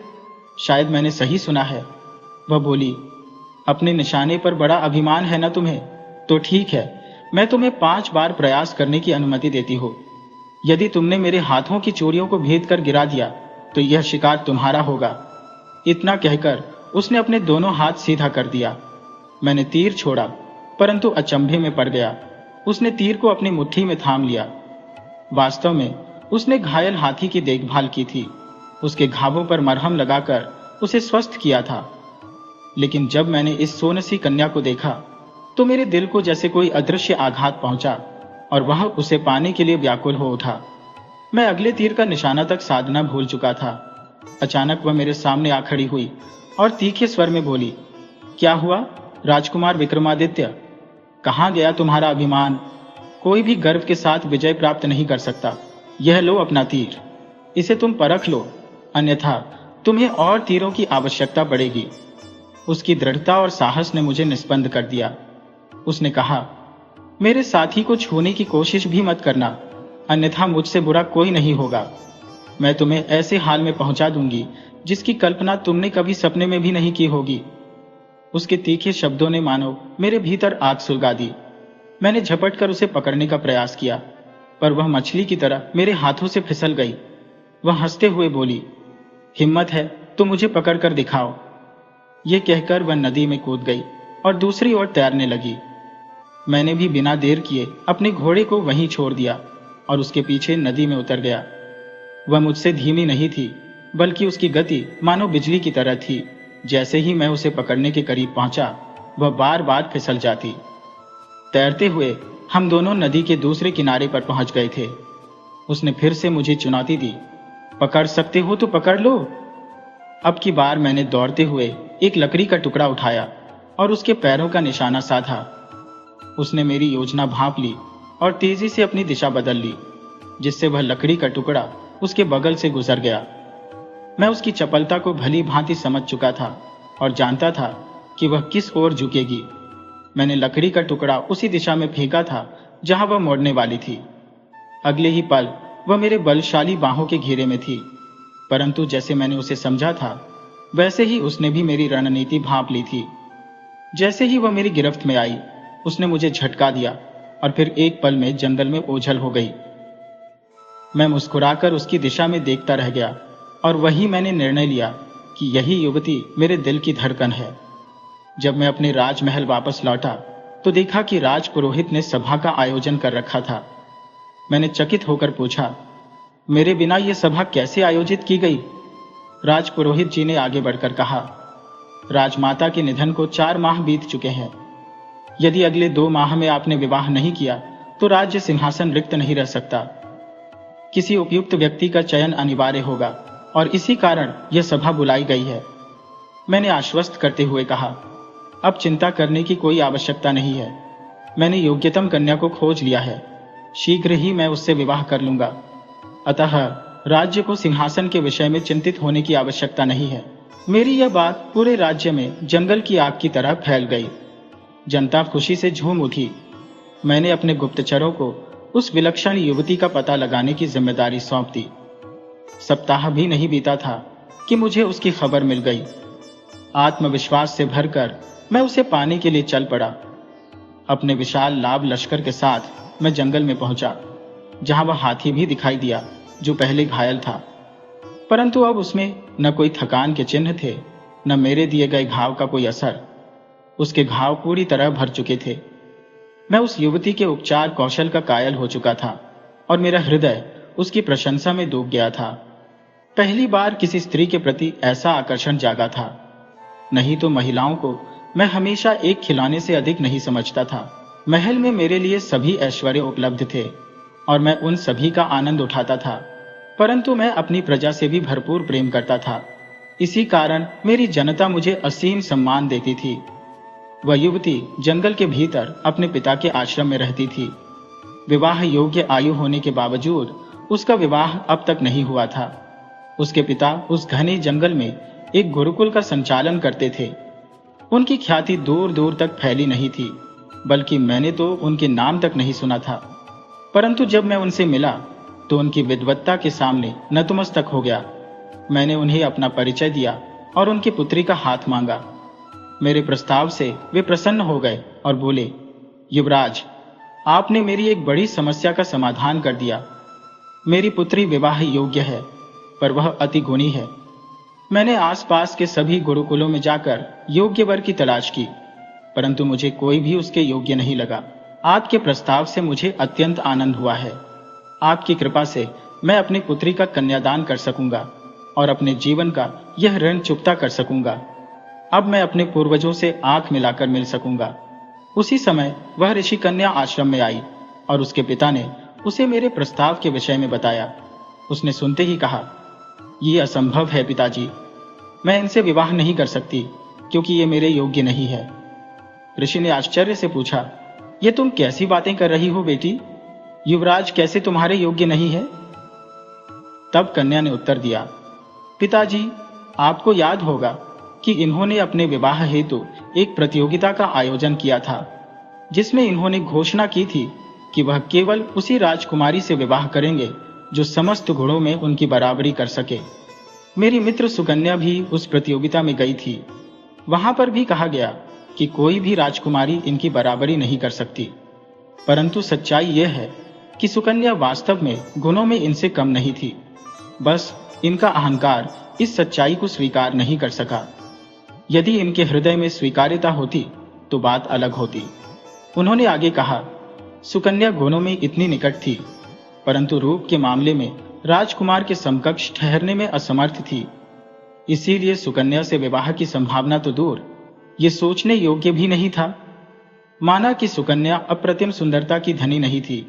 शायद मैंने सही सुना है। वह बोली, अपने निशाने पर बड़ा अभिमान है ना तुम्हें? तो ठीक है, मैं तुम्हें 5 बार प्रयास करने की अनुमति देती हूँ। यदि तुमने मेरे हाथों की चूड़ियों को भेद कर गिरा दिया तो यह शिकार तुम्हारा होगा। इतना कहकर उसने अपने दोनों हाथ सीधा कर दिया। मैंने तीर छोड़ा, परंतु अचंभे में पड़ गया। उसने तीर को अपनी मुट्ठी में थाम लिया। वास्तव में उसने घायल हाथी की देखभाल की थी, उसके घावों पर मरहम लगाकर उसे स्वस्थ किया था। लेकिन जब मैंने इस सोनसी कन्या को देखा तो मेरे दिल को जैसे कोई अदृश्य आघात पहुंचा और वह उसे पाने के लिए व्याकुल हो उठा। मैं अगले तीर का निशाना तक साधना भूल चुका था। अचानक वह मेरे सामने आ खड़ी हुई और तीखे स्वर में बोली, क्या हुआ राजकुमार विक्रमादित्य? कहाँ गया तुम्हारा अभिमान? कोई भी गर्व के साथ विजय प्राप्त नहीं कर सकता। यह लो अपना तीर, इसे तुम परख लो, अन्यथा तुम्हें और तीरों की आवश्यकता पड़ेगी। उसकी दृढ़ता और साहस ने मुझे निस्पंद कर दिया। उसने कहा, मेरे साथी को छूने की कोशिश भी मत करना, अन्यथा मुझसे बुरा कोई नहीं होगा। मैं तुम्हें ऐसे हाल में पहुंचा दूंगी जिसकी कल्पना तुमने कभी सपने में भी नहीं की होगी। उसके तीखे शब्दों ने मानो मेरे भीतर आग सुलगा दी। मैंने झपट कर उसे पकड़ने का प्रयास किया, पर वह मछली की तरह मेरे हाथों से फिसल गई। वह हंसते हुए बोली, हिम्मत है तो मुझे पकड़ कर दिखाओ। ये कहकर वह नदी में कूद गई और दूसरी ओर तैरने लगी। मैंने भी बिना देर किए अपने घोड़े को वहीं छोड़ दिया और उसके पीछे नदी में उतर गया। वह मुझसे धीमी नहीं थी, बल्कि उसकी गति मानो बिजली की तरह थी। जैसे ही मैं उसे पकड़ने के करीब पहुंचा, वह बार बार फिसल जाती। तैरते हुए हम दोनों नदी के दूसरे किनारे पर पहुंच गए थे। उसने फिर से मुझे चुनौती दी, पकड़ सकते हो तो पकड़ लो। अब की बार मैंने दौड़ते हुए एक लकड़ी का टुकड़ा उठाया और उसके पैरों का निशाना साधा। उसने मेरी योजना भांप ली और तेजी से अपनी दिशा बदल ली, जिससे वह लकड़ी का टुकड़ा उसके बगल से गुजर गया। मैं उसकी चपलता को भली भांति समझ चुका था और जानता था कि वह किस ओर झुकेगी। मैंने लकड़ी का टुकड़ा उसी दिशा में फेंका था जहां वह मोड़ने वाली थी। अगले ही पल वह मेरे बलशाली बाहों के घेरे में थी, परंतु जैसे मैंने उसे समझा था वैसे ही उसने भी मेरी रणनीति भांप ली थी। जैसे ही वह मेरी गिरफ्त में आई, उसने मुझे झटका दिया और फिर एक पल में जंगल में ओझल हो गई। मैं मुस्कुराकर उसकी दिशा में देखता रह गया और वही मैंने निर्णय लिया कि यही युवती मेरे दिल की धड़कन है। जब मैं अपने राजमहल वापस लौटा तो देखा कि राजपुरोहित ने सभा का आयोजन कर रखा था। मैंने चकित होकर पूछा, मेरे बिना यह सभा कैसे आयोजित की गई? राजपुरोहित जी ने आगे बढ़कर कहा, राजमाता के निधन को 4 माह बीत चुके हैं। यदि अगले 2 माह में आपने विवाह नहीं किया तो राज्य सिंहासन रिक्त नहीं रह सकता। किसी उपयुक्त व्यक्ति का चयन अनिवार्य होगा और इसी कारण यह सभा बुलाई गई है। मैंने आश्वस्त करते हुए कहा, अब चिंता करने की कोई आवश्यकता नहीं है। मैंने योग्यतम कन्या को खोज लिया है, शीघ्र ही मैं उससे विवाह कर लूंगा। अतः राज्य को सिंहासन के विषय में चिंतित होने की आवश्यकता नहीं है। मेरी यह बात पूरे राज्य में जंगल की आग की तरह फैल गई। जनता खुशी से झूम उठी। मैंने अपने गुप्तचरों को उस विलक्षण युवती का पता लगाने की जिम्मेदारी सौंप दी। सप्ताह भी नहीं बीता था कि मुझे उसकी खबर मिल गई। आत्मविश्वास से भरकर मैं उसे पाने के लिए चल पड़ा। अपने विशाल लाभ लश्कर के साथ मैं जंगल में पहुंचा, जहां वह हाथी भी दिखाई दिया जो पहले घायल था, परंतु अब उसमें न कोई थकान के चिन्ह थे, न मेरे दिए गए घाव का कोई असर। उसके घाव पूरी तरह भर चुके थे। मैं उस युवती के उपचार कौशल का कायल हो चुका था और मेरा हृदय उसकी प्रशंसा में डूब गया था। पहली बार किसी स्त्री के प्रति ऐसा आकर्षण जागा था। नहीं तो महिलाओं को मैं हमेशा एक खिलौने से अधिक नहीं समझता था। महल में मेरे लिए सभी ऐश्वर्य उपलब्ध थे और मैं उन सभी का आनंद उठाता था, परंतु मैं अपनी प्रजा से भी भरपूर प्रेम करता था। इसी कारण मेरी जनता मुझे असीम सम्मान देती थी। वह युवती जंगल के भीतर अपने पिता के आश्रम में रहती थी। विवाह योग्य आयु होने के बावजूद उसका विवाह अब तक नहीं हुआ था। उसके पिता उस घने जंगल में एक गुरुकुल का संचालन करते थे। उनकी ख्याति दूर दूर तक फैली नहीं थी, बल्कि मैंने तो उनके नाम तक नहीं सुना था। परंतु जब मैं उनसे मिला तो उनकी विद्वत्ता के सामने नतमस्तक हो गया। मैंने उन्हें अपना परिचय दिया और उनकी पुत्री का हाथ मांगा। मेरे प्रस्ताव से वे प्रसन्न हो गए और बोले, युवराज, आपने मेरी एक बड़ी समस्या का समाधान कर दिया। मेरी पुत्री विवाह योग्य है, पर वह अति गुणी है। मैंने आसपास के सभी गुरुकुलों में जाकर योग्य वर की तलाश की, परंतु मुझे कोई भी उसके योग्य नहीं लगा। आपके प्रस्ताव से मुझे अत्यंत आनंद हुआ है। आपकी कृपा से मैं अपनी पुत्री का कन्यादान कर सकूंगा और अपने जीवन का यह ऋण चुकता कर सकूंगा। अब मैं अपने पूर्वजों से आंख मिलाकर मिल सकूंगा। उसी समय वह ऋषि कन्या आश्रम में आई और उसके पिता ने उसे मेरे प्रस्ताव के विषय में बताया। उसने सुनते ही कहा, यह असंभव है पिताजी, मैं इनसे विवाह नहीं कर सकती क्योंकि ये मेरे योग्य नहीं है। ऋषि ने आश्चर्य से पूछा, ये तुम कैसी बातें कर रही हो बेटी? युवराज कैसे तुम्हारे योग्य नहीं है? तब कन्या ने उत्तर दिया, पिताजी, आपको याद होगा कि इन्होंने अपने विवाह हेतु एक प्रतियोगिता का आयोजन किया था, जिसमें इन्होंने घोषणा की थी कि वह केवल उसी राजकुमारी से विवाह करेंगे जो समस्त गुणों में उनकी बराबरी कर सके। मेरी मित्र सुकन्या भी उस प्रतियोगिता में गई थी। वहां पर भी कहा गया कि कोई भी राजकुमारी इनकी बराबरी नहीं कर सकती, परंतु सच्चाई यह है कि सुकन्या वास्तव में गुणों में इनसे कम नहीं थी। बस इनका अहंकार इस सच्चाई को स्वीकार नहीं कर सका। यदि इनके हृदय में स्वीकार्यता होती तो बात अलग होती। उन्होंने आगे कहा, सुकन्या गुणों में इतनी निकट थी, परंतु रूप के मामले में राजकुमार के समकक्ष ठहरने में असमर्थ थी। इसीलिए सुकन्या से विवाह की संभावना तो दूर, ये सोचने योग्य भी नहीं था। माना कि सुकन्या अप्रतिम सुंदरता की धनी नहीं थी,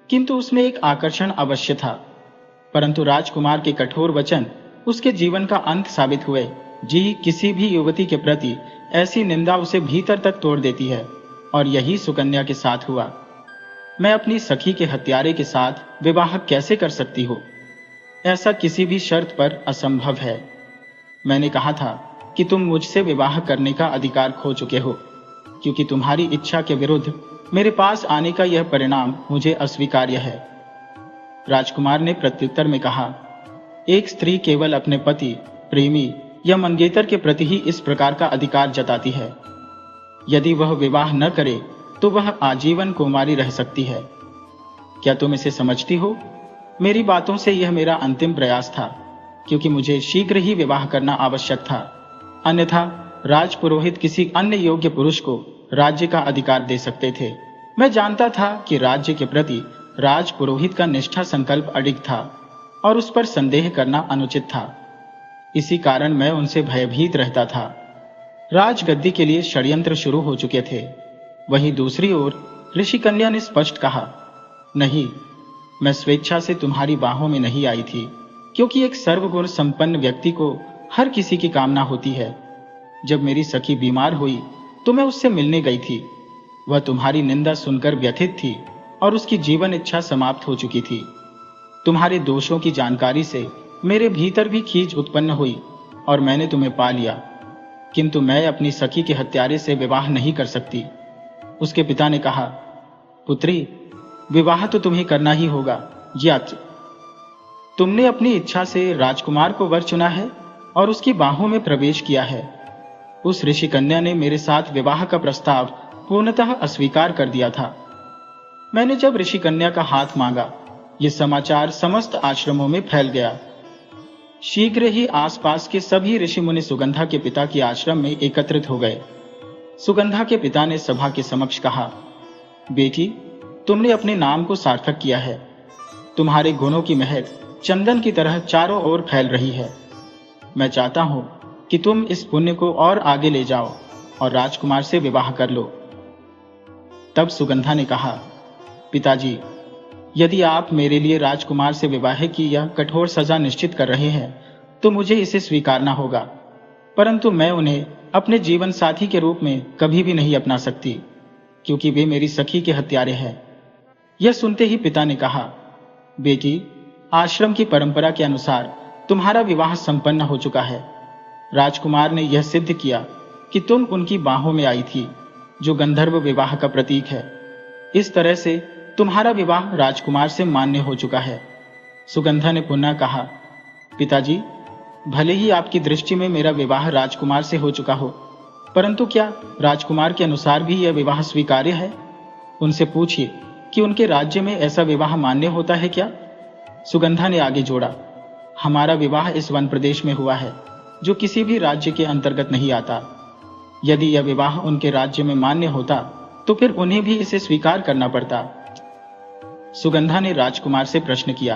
किंतु उसमें एक आकर्षण अवश्य था। परंतु राजकुमार के कठोर वचन उसके जीवन का अंत साबित हुए। जी, किसी भी युवती के प्रति ऐसी निंदा उसे भीतर तक तोड़ देती है, और यही सुकन्या के साथ हुआ। मैं अपनी सखी के हत्यारे के साथ विवाह कैसे कर सकती हूँ? ऐसा किसी भी शर्त पर असंभव है। मैंने कहा था कि तुम मुझसे विवाह करने का अधिकार खो चुके हो, क्योंकि तुम्हारी इच्छा के विरुद्ध मेरे पास आने का यह परिणाम मुझे अस्वीकार्य है। राजकुमार ने प्रत्युत्तर में कहा, एक स्त्री केवल अपने पति, प्रेमी या मंगेतर के प्रति ही इस प्रकार का अधिकार जताती है। यदि वह विवाह न करे तो वह आजीवन कुमारी रह सकती है। क्या तुम इसे समझती हो? मेरी बातों से यह मेरा अंतिम प्रयास था, क्योंकि मुझे शीघ्र ही विवाह करना आवश्यक था, अन्यथा राजपुरोहित किसी अन्य योग्य पुरुष को राज्य का अधिकार दे सकते थे। मैं जानता था कि राज्य के प्रति राजपुरोहित का निष्ठा संकल्प अडिग था और उस पर संदेह करना अनुचित था। इसी कारण मैं उनसे भयभीत रहता था। राजगद्दी के लिए षड्यंत्र शुरू हो चुके थे। वहीं दूसरी ओर ऋषि कन्या ने स्पष्ट कहा, नहीं, मैं स्वेच्छा से तुम्हारी बाहों में नहीं आई थी, क्योंकि एक सर्वगुण संपन्न व्यक्ति को हर किसी की कामना होती है। जब मेरी सखी बीमार हुई तो मैं उससे मिलने गई थी। वह तुम्हारी निंदा सुनकर व्यथित थी और उसकी जीवन इच्छा समाप्त हो चुकी थी। तुम्हारे दोषों की जानकारी से मेरे भीतर भी खींच उत्पन्न हुई और मैंने तुम्हें पा लिया, किंतु मैं अपनी सखी के हत्यारे से विवाह नहीं कर सकती। उसके पिता ने कहा, पुत्री, विवाह तो तुम्हें करना ही होगा। यत् तुमने अपनी इच्छा से राजकुमार को वर चुना है और उसकी बाहों में प्रवेश किया है। उस ऋषि कन्या ने मेरे साथ विवाह का प्रस्ताव पूर्णतः अस्वीकार कर दिया था। मैंने जब ऋषि कन्या का हाथ मांगा, यह समाचार समस्त आश्रमों में फैल गया। शीघ्र ही आसपास के सभी ऋषि मुनि सुगंधा के पिता के आश्रम में एकत्रित हो गए। सुगंधा के पिता ने सभा के समक्ष कहा, बेटी, तुमने अपने नाम को सार्थक किया है। तुम्हारे गुणों की महक चंदन की तरह चारों ओर फैल रही है। मैं चाहता हूं कि तुम इस पुण्य को और आगे ले जाओ और राजकुमार से विवाह कर लो। तब सुगंधा ने कहा, पिताजी, यदि आप मेरे लिए राजकुमार से विवाह की यह कठोर सजा निश्चित कर रहे हैं तो मुझे इसे स्वीकारना होगा, परंतु मैं उन्हें अपने जीवन साथी के रूप में कभी भी नहीं अपना सकती, क्योंकि वे मेरी सखी के हत्यारे हैं। यह सुनते ही पिता ने कहा, बेटी, आश्रम की परंपरा के अनुसार तुम्हारा विवाह संपन्न हो चुका है। राजकुमार ने यह सिद्ध किया कि तुम उनकी बाहों में आई थी, जो गंधर्व विवाह का प्रतीक है। इस तरह से तुम्हारा विवाह राजकुमार से मान्य हो चुका है। सुगंधा ने पुनः कहा, पिताजी, भले ही आपकी दृष्टि में मेरा विवाह राजकुमार से हो चुका हो, परंतु क्या राजकुमार के अनुसार भी यह विवाह स्वीकार्य है? उनसे पूछिए कि उनके राज्य में ऐसा विवाह मान्य होता है क्या? सुगंधा ने आगे जोड़ा, हमारा विवाह इस वन प्रदेश में हुआ है, जो किसी भी राज्य के अंतर्गत नहीं आता। यदि यह विवाह उनके राज्य में मान्य होता तो फिर उन्हें भी इसे स्वीकार करना पड़ता। सुगंधा ने राजकुमार से प्रश्न किया,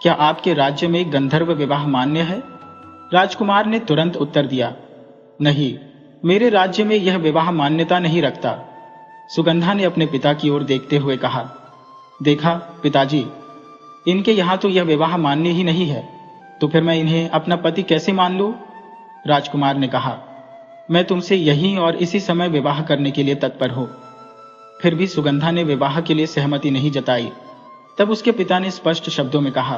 क्या आपके राज्य में गंधर्व विवाह मान्य है? राजकुमार ने तुरंत उत्तर दिया, नहीं, मेरे राज्य में यह विवाह मान्यता नहीं रखता। सुगंधा ने अपने पिता की ओर देखते हुए कहा, देखा पिताजी, इनके यहां तो यह विवाह मान्य ही नहीं है, तो फिर मैं इन्हें अपना पति कैसे मान लूं? राजकुमार ने कहा, मैं तुमसे यहीं और इसी समय विवाह करने के लिए तत्पर हूं। फिर भी सुगंधा ने विवाह के लिए सहमति नहीं जताई। तब उसके पिता ने स्पष्ट शब्दों में कहा,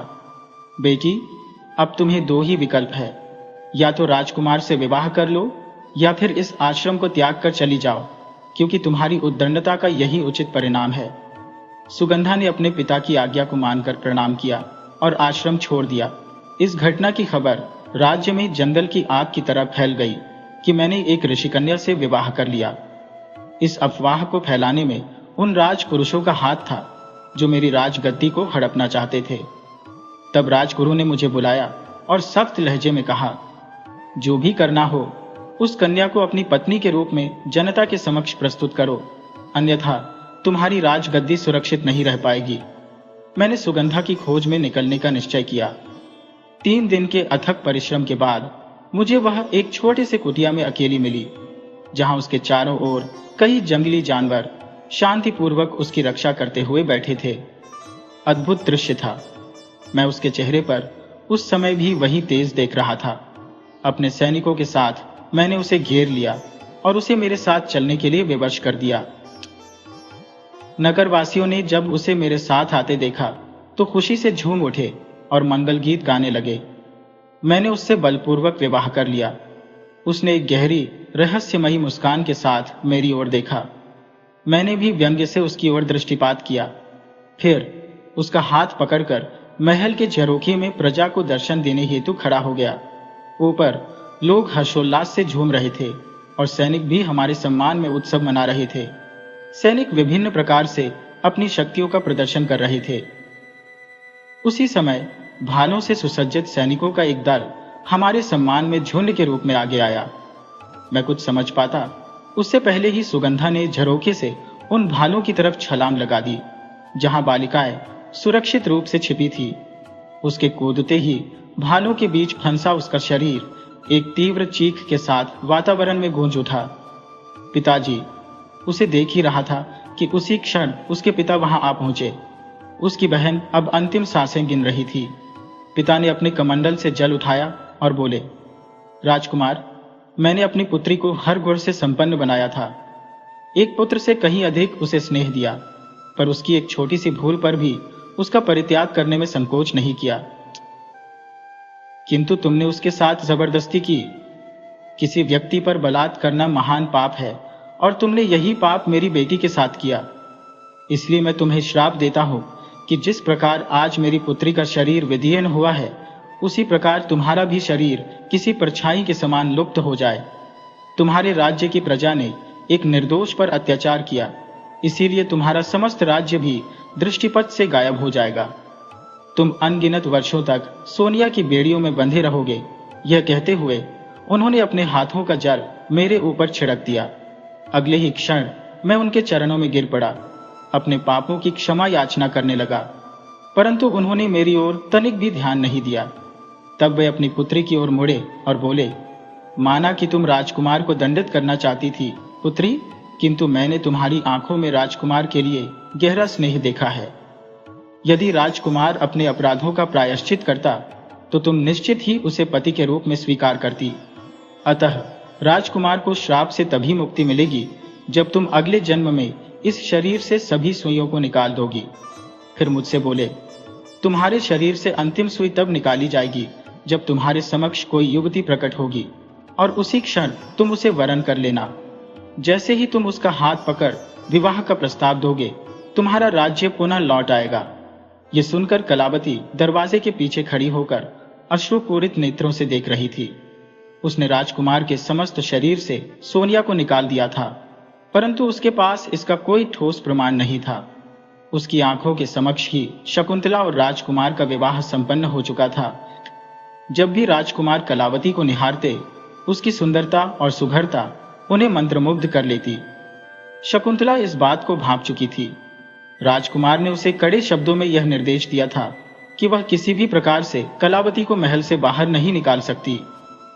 बेटी, अब तुम्हें दो ही विकल्प है, या तो राजकुमार से विवाह कर लो या फिर इस आश्रम को त्याग कर चली जाओ, क्योंकि तुम्हारी उद्दंडता का यही उचित परिणाम है। सुगंधा ने अपने पिता की आज्ञा को मानकर प्रणाम किया और आश्रम छोड़ दिया। इस घटना की खबर राज्य में जंगल की आग की तरह फैल गई कि मैंने एक ऋषिकन्या से विवाह कर लिया। इस अफवाह को फैलाने में उन राजपुरुषों का हाथ था जो मेरी राजगद्दी को हड़पना चाहते थे। तब राजगुरु ने मुझे बुलाया और सख्त लहजे में कहा, जो भी करना हो उस कन्या को अपनी पत्नी के रूप में जनता के समक्ष प्रस्तुत करो, अन्यथा तुम्हारी राजगद्दी सुरक्षित नहीं रह पाएगी। मैंने सुगंधा की खोज में निकलने का निश्चय किया। 3 दिन के अथक परिश्रम के बाद मुझे वह एक छोटे से कुटिया में अकेली मिली, जहां उसके चारों ओर कई जंगली जानवर शांतिपूर्वक उसकी रक्षा करते हुए बैठे थे। अद्भुत दृश्य था। मैं उसके चेहरे पर उस समय भी वही तेज देख रहा था। अपने सैनिकों के साथ मैंने उसे घेर लिया और उसे मेरे साथ चलने के लिए विवश कर दिया। नगरवासियों ने जब उसे मेरे साथ आते देखा तो खुशी से झूम उठे और मंगल गीत गाने लगे। मैंने उससे बलपूर्वक विवाह कर लिया। उसने एक गहरी रहस्यमयी मुस्कान के साथ मेरी ओर देखा। मैंने भी व्यंग्य से उसकी ओर दृष्टिपात किया। फिर उसका हाथ पकड़कर महल के झरोखे में प्रजा को दर्शन देने हेतु खड़ा हो गया। ऊपर लोग हर्षोल्लास से झूम रहे थे और सैनिक भी हमारे सम्मान में उत्सव मना रहे थे। सैनिक विभिन्न प्रकार से अपनी शक्तियों का प्रदर्शन कर रहे थे। उसी समय भालों से सुसज्जित सैनिकों का एक दल हमारे सम्मान में झुंड के रूप में आगे आया। मैं कुछ समझ पाता उससे पहले ही सुगंधा ने झरोखे से उन भालों की तरफ छलांग लगा दी जहां बालिकाएं सुरक्षित रूप से छिपी थी। उसके कूदते ही भालों के बीच फंसा उसका शरीर एक तीव्र चीख के साथ वातावरण में गूंज उठा। पिताजी उसे देख ही रहा था कि उसी क्षण उसके पिता वहां आ पहुंचे। उसकी बहन अब अंतिम सांसें गिन रही थी। पिता ने अपने कमंडल से जल उठाया और बोले, राजकुमार, मैंने अपनी पुत्री को हर गुण से संपन्न बनाया था। एक पुत्र से कहीं अधिक उसे स्नेह दिया, पर उसकी एक छोटी सी भूल पर भी उसका परित्याग करने में संकोच नहीं किया। किंतु तुमने उसके साथ जबरदस्ती की। किसी व्यक्ति पर बलात्कार करना महान पाप है और तुमने यही पाप मेरी बेटी के साथ किया। इसलिए मैं तुम्हें श्राप देता हूं कि जिस प्रकार आज मेरी पुत्री का शरीर विदीर्ण हुआ है, उसी प्रकार तुम्हारा भी शरीर किसी परछाई के समान लुप्त हो जाए। तुम्हारे राज्य की प्रजा ने एक निर्दोष पर अत्याचार किया, इसीलिए तुम्हारा समस्त राज्य भी दृष्टिपथ से गायब हो जाएगा। तुम अनगिनत वर्षों तक सोनिया की बेड़ियों में बंधे रहोगे। यह कहते हुए उन्होंने अपने हाथों का जल मेरे ऊपर छिड़क दिया। अगले ही क्षण मैं उनके चरणों में गिर पड़ा, अपने पापों की क्षमा याचना करने लगा, परंतु उन्होंने मेरी ओर तनिक भी ध्यान नहीं दिया। तब वे अपनी पुत्री की ओर मुड़े और बोले, माना कि तुम राजकुमार को दंडित करना चाहती थी पुत्री, किंतु मैंने तुम्हारी आंखों में राजकुमार के लिए गहरा स्नेह देखा है। यदि राजकुमार अपने अपराधों का प्रायश्चित करता तो तुम निश्चित ही उसे पति के रूप में स्वीकार करती। अतः राजकुमार को श्राप से तभी मुक्ति मिलेगी जब तुम अगले जन्म में इस शरीर से सभी सुइयों को निकाल दोगी। फिर मुझसे बोले, तुम्हारे शरीर से अंतिम सुई तब निकाली जाएगी जब तुम्हारे समक्ष कोई युवती प्रकट होगी और उसी क्षण तुम उसे वरण कर लेना। जैसे ही तुम उसका हाथ पकड़ विवाह का प्रस्ताव दोगे, तुम्हारा राज्य पुनः लौट आएगा। ये सुनकर कलावती दरवाजे के पीछे खड़ी होकर अश्रुपूरित नेत्रों से देख रही थी। उसने राजकुमार के समस्त शरीर से सोनिया को निकाल दिया था, परंतु उसके पास इसका कोई ठोस प्रमाण नहीं था। उसकी आंखों के समक्ष ही शकुंतला और राजकुमार का विवाह संपन्न हो चुका था। जब भी राजकुमार कलावती को निहारते, उसकी सुंदरता और सुघरता उन्हें मंत्रमुग्ध कर लेती। शकुंतला इस बात को भांप चुकी थी। राजकुमार ने उसे कड़े शब्दों में यह निर्देश दिया था कि वह किसी भी प्रकार से कलावती को महल से बाहर नहीं निकाल सकती।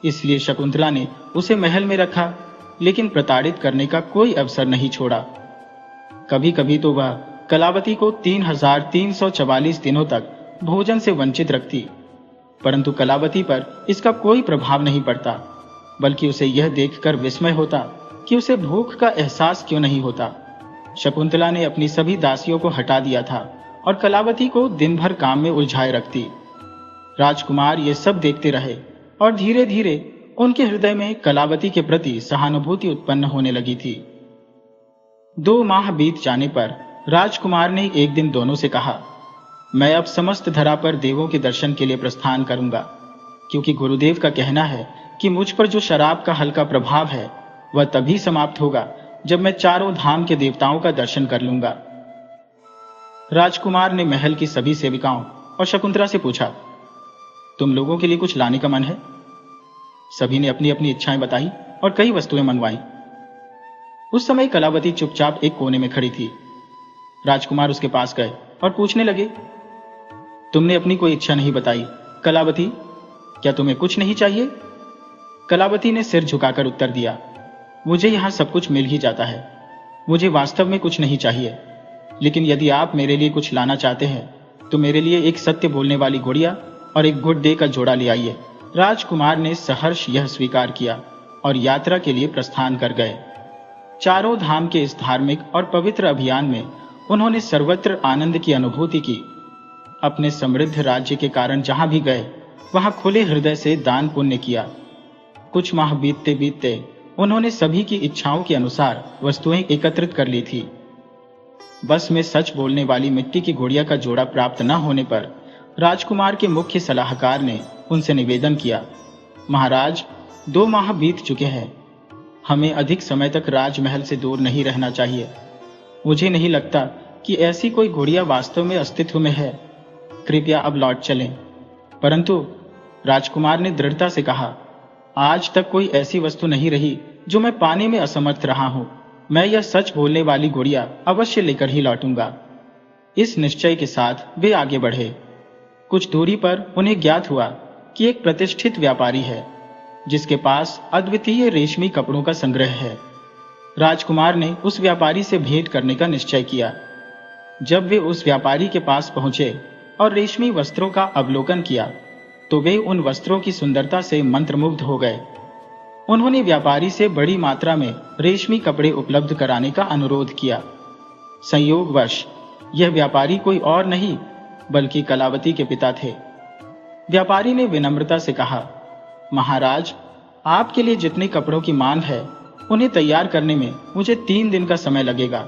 इसलिए शकुंतला ने उसे महल में रखा, लेकिन प्रताड़ित करने का कोई अवसर नहीं छोड़ा। कभी कभी तो वह कलावती को 3344 दिनों तक भोजन से वंचित रखती, परंतु कलावती पर इसका कोई प्रभाव नहीं पड़ता, बल्कि उसे यह देखकर विस्मय होता कि उसे भूख का एहसास क्यों नहीं होता। शकुंतला ने अपनी सभी दासियों को हटा दिया था और कलावती को दिन भर काम में उलझाए रखती। राजकुमार ये सब देखते रहे और धीरे धीरे उनके हृदय में कलावती के प्रति सहानुभूति उत्पन्न होने लगी थी। 2 माह बीत जाने पर राजकुमार ने एक दिन दोनों से कहा, मैं अब समस्त धरा पर देवों के दर्शन के लिए प्रस्थान करूंगा, क्योंकि गुरुदेव का कहना है कि मुझ पर जो शराब का हल्का प्रभाव है वह तभी समाप्त होगा जब मैं चारों धाम के देवताओं का दर्शन कर लूंगा। राजकुमार ने महल की सभी सेविकाओं और शकुंतला से पूछा, तुम लोगों के लिए कुछ लाने का मन है? सभी ने अपनी अपनी इच्छाएं बताई और कई वस्तुएं मंगवाई। उस समय कलावती चुपचाप एक कोने में खड़ी थी। राजकुमार उसके पास गए और पूछने लगे, तुमने अपनी कोई इच्छा नहीं बताई कलावती, क्या तुम्हें कुछ नहीं चाहिए? कलावती ने सिर झुकाकर उत्तर दिया, मुझे यहां सब कुछ मिल ही जाता है। मुझे वास्तव में कुछ नहीं चाहिए, लेकिन यदि आप मेरे लिए कुछ लाना चाहते हैं तो मेरे लिए एक सत्य बोलने वाली गुड़िया और एक गुड्डे का जोड़ा ले आइए। राजकुमार ने सहर्ष यह स्वीकार किया और यात्रा के लिए प्रस्थान कर गए। चारों धाम के इस धार्मिक और पवित्र अभियान में उन्होंने सर्वत्र आनंद की अनुभूति की। अपने समृद्ध राज्य के कारण जहां भी गए वहां खुले हृदय से दान पुण्य किया। कुछ माह बीतते बीतते उन्होंने सभी की इच्छाओं के अनुसार वस्तुएं एकत्रित कर ली थी। बस में सच बोलने वाली मिट्टी की गुड़िया का जोड़ा प्राप्त न होने पर राजकुमार के मुख्य सलाहकार ने उनसे निवेदन किया, महाराज, 2 माह बीत चुके हैं। हमें अधिक समय तक राजमहल से दूर नहीं रहना चाहिए। मुझे नहीं लगता कि ऐसी कोई गुड़िया वास्तव में अस्तित्व में है। कृपया अब लौट चलें। परंतु राजकुमार ने दृढ़ता से कहा, आज तक कोई ऐसी वस्तु नहीं रही जो मैं पाने में असमर्थ रहा हूं। मैं यह सच बोलने वाली गुड़िया अवश्य लेकर ही लौटूंगा। इस निश्चय के साथ वे आगे बढ़े। कुछ दूरी पर उन्हें ज्ञात हुआ कि एक प्रतिष्ठित व्यापारी है जिसके पास अद्वितीय रेशमी कपड़ों का संग्रह है। राजकुमार ने उस व्यापारी से भेंट करने का निश्चय किया। जब वे उस व्यापारी के पास पहुंचे और रेशमी वस्त्रों का अवलोकन किया तो वे उन वस्त्रों की सुंदरता से मंत्रमुग्ध हो गए। उन्होंने व्यापारी से बड़ी मात्रा में रेशमी कपड़े उपलब्ध कराने का अनुरोध किया। संयोगवश यह व्यापारी कोई और नहीं बल्कि कलावती के पिता थे। व्यापारी ने विनम्रता से कहा, महाराज, आपके लिए जितने कपड़ों की मांग है उन्हें तैयार करने में मुझे 3 दिन का समय लगेगा,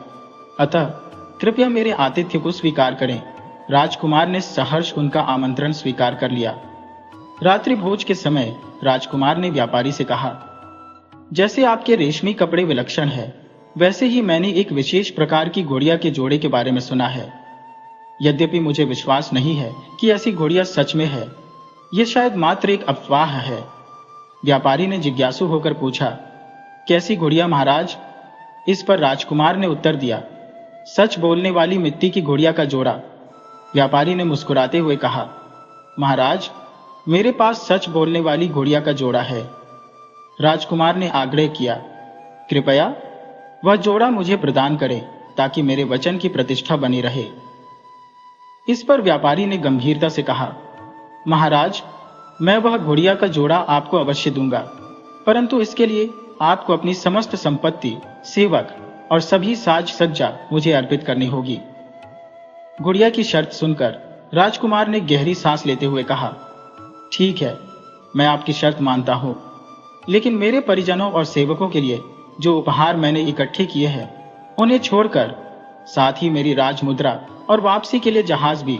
अतः कृपया मेरे आतिथ्य को स्वीकार करें। राजकुमार ने सहर्ष उनका आमंत्रण स्वीकार कर लिया। रात्रि भोज के समय राजकुमार ने व्यापारी से कहा, जैसे आपके रेशमी कपड़े विलक्षण है, वैसे ही मैंने एक विशेष प्रकार की गुड़िया के जोड़े के बारे में सुना है। यद्यपि मुझे विश्वास नहीं है कि ऐसी गुड़िया सच में है, यह शायद मात्र एक अफवाह है। व्यापारी ने जिज्ञासु होकर पूछा, कैसी गुड़िया महाराज? इस पर राजकुमार ने उत्तर दिया, सच बोलने वाली मिट्टी की गुड़िया का जोड़ा। व्यापारी ने मुस्कुराते हुए कहा, महाराज, मेरे पास सच बोलने वाली गुड़िया का जोड़ा है। राजकुमार ने आग्रह किया, कृपया वह जोड़ा मुझे प्रदान करें ताकि मेरे वचन की प्रतिष्ठा बनी रहे। इस पर व्यापारी ने गंभीरता से कहा, महाराज, मैं वह गुड़िया का जोड़ा आपको अवश्य दूंगा, परंतु इसके लिए आपको अपनी समस्त संपत्ति, सेवक और सभी साज सज्जा मुझे अर्पित करनी होगी। गुड़िया की शर्त सुनकर राजकुमार ने गहरी सांस लेते हुए कहा, ठीक है, मैं आपकी शर्त मानता हूं, लेकिन मेरे परिजनों और सेवकों के लिए जो उपहार मैंने इकट्ठे किए हैं उन्हें छोड़कर साथ ही मेरी राजमुद्रा और वापसी के लिए जहाज भी।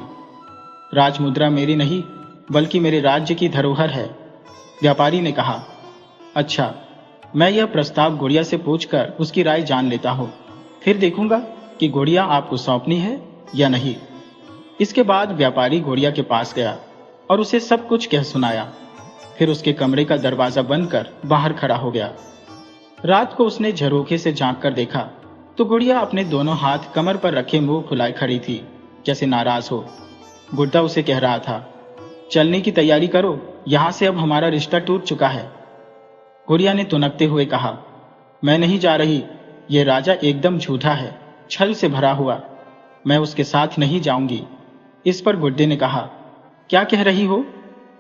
राजमुद्रा मेरी नहीं बल्कि मेरे राज्य की धरोहर है। व्यापारी ने कहा, अच्छा, मैं यह प्रस्ताव गुड़िया से पूछकर उसकी राय जान लेता हूं, फिर देखूंगा कि गुड़िया आपको सौंपनी है या नहीं। इसके बाद व्यापारी गुड़िया के पास गया और उसे सब कुछ कह सुनाया। फिर उसके कमरे का दरवाजा बंद कर बाहर खड़ा हो गया। रात को उसने झरोखे से झांक कर देखा तो गुड़िया अपने दोनों हाथ कमर पर रखे मुंह फुलाए खड़ी थी, जैसे नाराज हो। गुड्डा उसे कह रहा था, चलने की तैयारी करो, यहां से अब हमारा रिश्ता टूट चुका है। गुड़िया ने तुनकते हुए कहा, मैं नहीं जा रही, यह राजा एकदम झूठा है, छल से भरा हुआ, मैं उसके साथ नहीं जाऊंगी। इस पर गुड्डे ने कहा, क्या कह रही हो?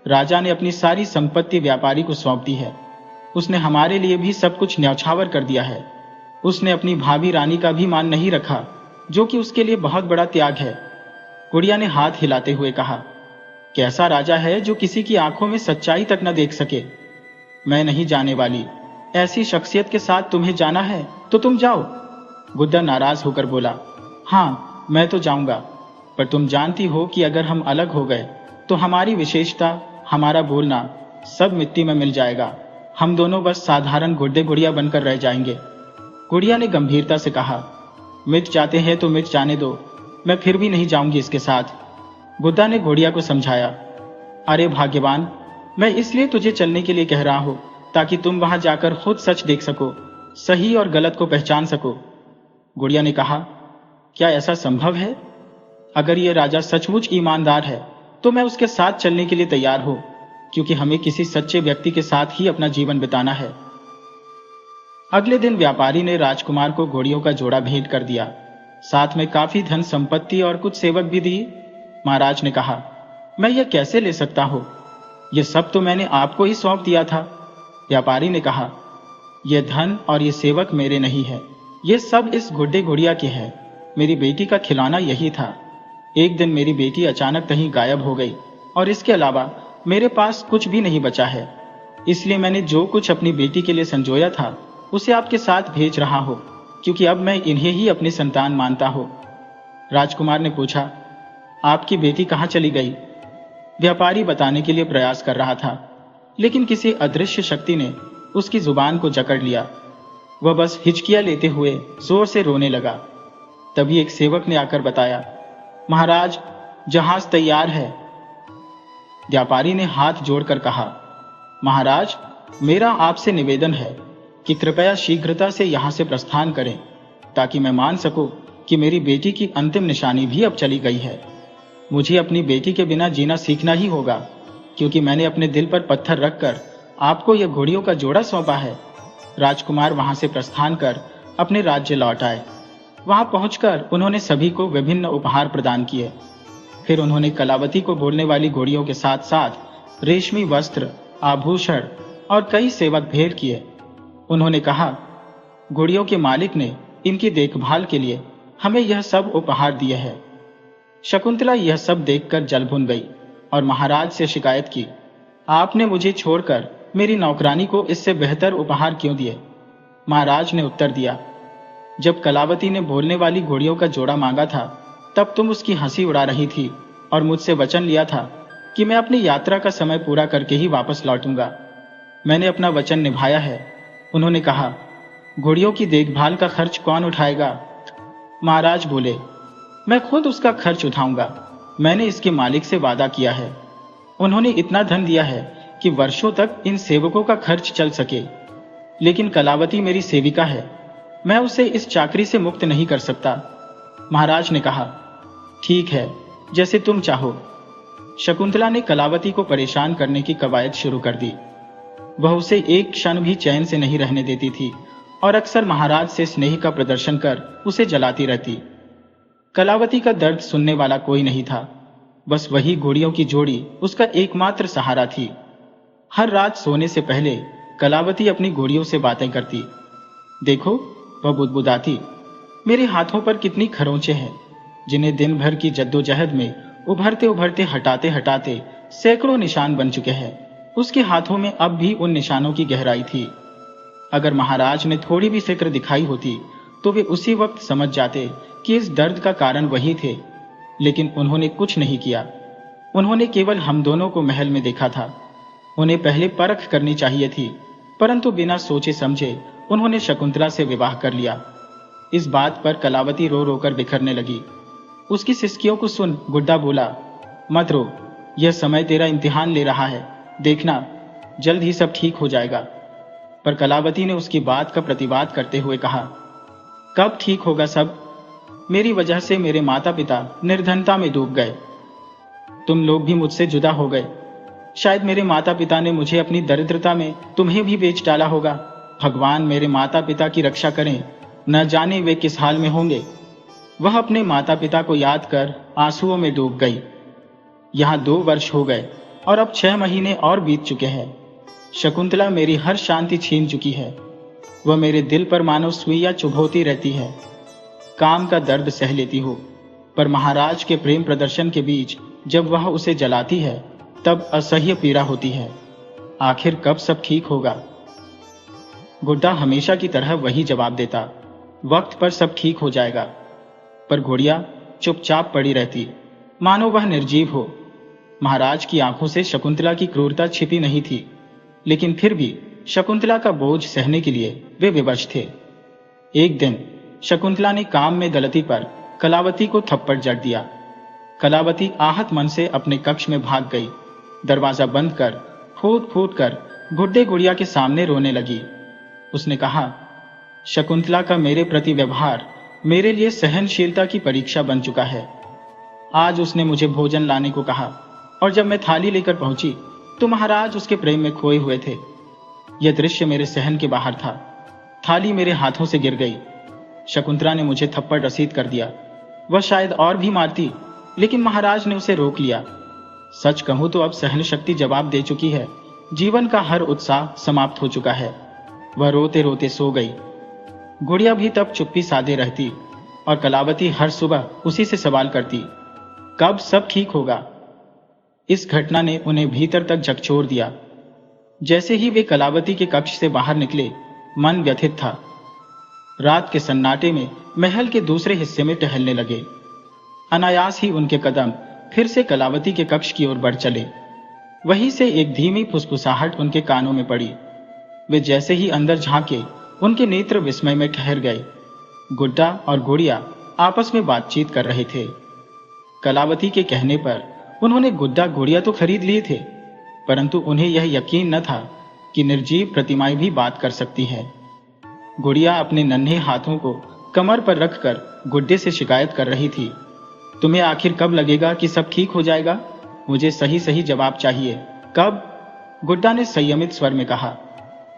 राजा ने अपनी सारी संपत्ति व्यापारी को सौंप दी है। उसने हमारे लिए भी सब कुछ न्यौछावर कर दिया है। उसने अपनी भाभी रानी का भी मान नहीं रखा, जो कि उसके लिए बहुत बड़ा त्याग है। गुड़िया ने हाथ हिलाते हुए कहा, कैसा राजा है जो किसी की आंखों में सच्चाई तक न देख सके? मैं नहीं जाने वाली। ऐसी शख्सियत के साथ तुम्हें जाना है तो तुम जाओ। गुड्डा नाराज होकर बोला, हाँ, मैं तो जाऊंगा, पर तुम जानती हो कि अगर हम अलग हो गए तो हमारी विशेषता, हमारा बोलना सब मिट्टी में मिल जाएगा। हम दोनों बस साधारण गुड्डे गुड़िया बनकर रह जाएंगे। गुड़िया ने गंभीरता से कहा, मिट जाते हैं तो मिट जाने दो, मैं फिर भी नहीं जाऊंगी इसके साथ। गुड्डा ने गुड़िया को समझाया, अरे भाग्यवान, मैं इसलिए तुझे चलने के लिए कह रहा हूं ताकि तुम वहां जाकर खुद सच देख सको, सही और गलत को पहचान सको। गुड़िया ने कहा, क्या ऐसा संभव है? अगर यह राजा सचमुच ईमानदार है तो मैं उसके साथ चलने के लिए तैयार हूं, क्योंकि हमें किसी सच्चे व्यक्ति के साथ ही अपना जीवन बिताना है। अगले दिन व्यापारी ने राजकुमार को घोड़ियों का जोड़ा भेंट कर दिया, साथ में काफी धन संपत्ति और कुछ सेवक भी दिए। महाराज ने कहा, मैं यह कैसे ले सकता हूं? यह सब तो मैंने आपको ही सौंप दिया था। व्यापारी ने कहा, यह धन और ये सेवक मेरे नहीं है, ये सब इस गुड्डे गुड़िया के हैं। मेरी बेटी का खिलौना यही था। एक दिन मेरी बेटी अचानक कहीं गायब हो गई और इसके अलावा मेरे पास कुछ भी नहीं बचा है, इसलिए मैंने जो कुछ अपनी बेटी के लिए संजोया था उसे आपके साथ भेज रहा हूं, क्योंकि अब मैं इन्हें ही अपनी संतान मानता हूं। राजकुमार ने पूछा, आपकी बेटी कहाँ चली गई? व्यापारी बताने के लिए प्रयास कर रहा था, लेकिन किसी अदृश्य शक्ति ने उसकी जुबान को जकड़ लिया। वह बस हिचकियां लेते हुए जोर से रोने लगा। तभी एक सेवक ने आकर बताया, महाराज, जहाज तैयार है। व्यापारी ने हाथ जोड़कर कहा, महाराज, मेरा आपसे निवेदन है कि कृपया शीघ्रता से यहां से प्रस्थान करें, ताकि मैं मान सकूं कि मेरी बेटी की अंतिम निशानी भी अब चली गई है। मुझे अपनी बेटी के बिना जीना सीखना ही होगा, क्योंकि मैंने अपने दिल पर पत्थर रखकर आपको यह घोड़ियों का जोड़ा सौंपा है। राजकुमार वहां से प्रस्थान कर अपने राज्य लौट आए। वहां पहुंचकर उन्होंने सभी को विभिन्न उपहार प्रदान किए। फिर उन्होंने कलावती को बोलने वाली घोड़ियों के साथ साथ रेशमी वस्त्र, आभूषण और कई सेवक भेंट किए। उन्होंने कहा, घोड़ियों के मालिक ने इनकी देखभाल के लिए हमें यह सब उपहार दिए हैं। शकुंतला यह सब देखकर जल भुन गई और महाराज से शिकायत की, आपने मुझे छोड़कर मेरी नौकरानी को इससे बेहतर उपहार क्यों दिए? महाराज ने उत्तर दिया, जब कलावती ने बोलने वाली घोड़ियों का जोड़ा मांगा था, तब तुम उसकी हंसी उड़ा रही थी और मुझसे वचन लिया था कि मैं अपनी यात्रा का समय पूरा करके ही वापस लौटूंगा। मैंने अपना वचन निभाया है। उन्होंने कहा, घोड़ियों की देखभाल का खर्च कौन उठाएगा? महाराज बोले, मैं खुद उसका खर्च उठाऊंगा। मैंने इसके मालिक से वादा किया है। उन्होंने इतना धन दिया है कि वर्षों तक इन सेवकों का खर्च चल सके। लेकिन कलावती मेरी सेविका है, मैं उसे इस चाकरी से मुक्त नहीं कर सकता। महाराज ने कहा, ठीक है, जैसे तुम चाहो। शकुंतला ने कलावती को परेशान करने की कवायद शुरू कर दी। वह उसे एक क्षण भी चैन से नहीं रहने देती थी और अक्सर महाराज से स्नेह का प्रदर्शन कर उसे जलाती रहती। कलावती का दर्द सुनने वाला कोई नहीं था। बस वही घोड़ियों की जोड़ी उसका एकमात्र सहारा थी। हर रात सोने से पहले कलावती अपनी घोड़ियों से बातें करती। देखो, वह बुदबुदाती, मेरे हाथों पर कितनी खरोंचे हैं, जिन्हें दिन भर की जद्दोजहद में उभरते उभरते हटाते हटाते सैकड़ों निशान बन चुके हैं। उसके हाथों में अब भी उन निशानों की गहराई थी। अगर महाराज ने थोड़ी भी फिक्र दिखाई होती तो वे उसी वक्त समझ जाते कि इस दर्द का कारण वही थे। लेकिन उन्होंने कुछ नहीं किया। उन्होंने केवल हम दोनों को महल में देखा था। उन्हें पहले परख करनी चाहिए थी, परंतु बिना सोचे समझे उन्होंने शकुंतला से विवाह कर लिया। इस बात पर कलावती रो रोकर बिखरने लगी। उसकी सिसकियों को सुन गुड्डा बोला, मत रो, यह समय तेरा इम्तिहान ले रहा है, देखना जल्द ही सब ठीक हो जाएगा। पर कलावती ने उसकी बात का प्रतिवाद करते हुए कहा, कब ठीक होगा सब? मेरी वजह से मेरे माता पिता निर्धनता में डूब गए। तुम लोग भी मुझसे जुदा हो गए। शायद मेरे माता पिता ने मुझे अपनी दरिद्रता में तुम्हें भी बेच डाला होगा। भगवान मेरे माता पिता की रक्षा करें, न जाने वे किस हाल में होंगे। वह अपने माता पिता को याद कर आंसुओं में डूब गई। यहाँ 2 वर्ष हो गए और अब 6 महीने और बीत चुके हैं। शकुंतला मेरी हर शांति छीन चुकी है। वह मेरे दिल पर मानो सुइयां चुभोती रहती है। काम का दर्द सह लेती हो, पर महाराज के प्रेम प्रदर्शन के बीच जब वह उसे जलाती है तब असह्य पीड़ा होती है। आखिर कब सब ठीक होगा? गुड्डा हमेशा की तरह वही जवाब देता, वक्त पर सब ठीक हो जाएगा। पर घोड़िया चुपचाप पड़ी रहती, मानो वह निर्जीव हो। महाराज की आंखों से शकुंतला की क्रूरता छिपी नहीं थी, लेकिन फिर भी शकुंतला का बोझ सहने के लिए वे विवश थे। एक दिन शकुंतला ने काम में गलती पर कलावती को थप्पड़ जड़ दिया। कलावती आहत मन से अपने कक्ष में भाग गई। दरवाजा बंद कर फूट फूट कर गुड्डे गुड़िया के सामने रोने लगी। उसने कहा, शकुंतला का मेरे प्रति व्यवहार मेरे लिए सहनशीलता की परीक्षा बन चुका है। आज उसने मुझे भोजन लाने को कहा और जब मैं थाली लेकर पहुंची तो महाराज उसके प्रेम में खोए हुए थे। यह दृश्य मेरे सहन के बाहर था। थाली मेरे हाथों से गिर गई। शकुंतला ने मुझे थप्पड़ रसीद कर दिया। वह शायद और भी मारती, लेकिन महाराज ने उसे रोक लिया। सच कहूं तो अब सहन शक्ति जवाब दे चुकी है। जीवन का हर उत्साह समाप्त हो चुका है। वह रोते रोते सो गई। गुड़िया भी तब चुप्पी साधे रहती और कलावती हर सुबह उसी से सवाल करती, कब सब ठीक होगा? इस घटना ने उन्हें भीतर तक झकझोर दिया। जैसे ही वे कलावती के कक्ष से बाहर निकले, मन व्यथित था। रात के सन्नाटे में महल के दूसरे हिस्से में टहलने लगे। अनायास ही उनके कदम फिर से कलावती के कक्ष की ओर बढ़ चले। वहीं से एक धीमी फुसफुसाहट उनके कानों में पड़ी। वे जैसे ही अंदर झांके, उनके नेत्र विस्मय में ठहर गए। गुड्डा और गुड़िया आपस में बातचीत कर रहे थे। कलावती के कहने पर उन्होंने गुड्डा गुड़िया तो खरीद लिए थे, परंतु उन्हें यह यकीन न था कि निर्जीव प्रतिमाएं भी बात कर सकती है। गुड़िया अपने नन्हे हाथों को कमर पर रखकर गुड्डे से शिकायत कर रही थी, तुम्हें आखिर कब लगेगा कि सब ठीक हो जाएगा? मुझे सही सही जवाब चाहिए। कब? गुड्डा ने संयमित स्वर में कहा।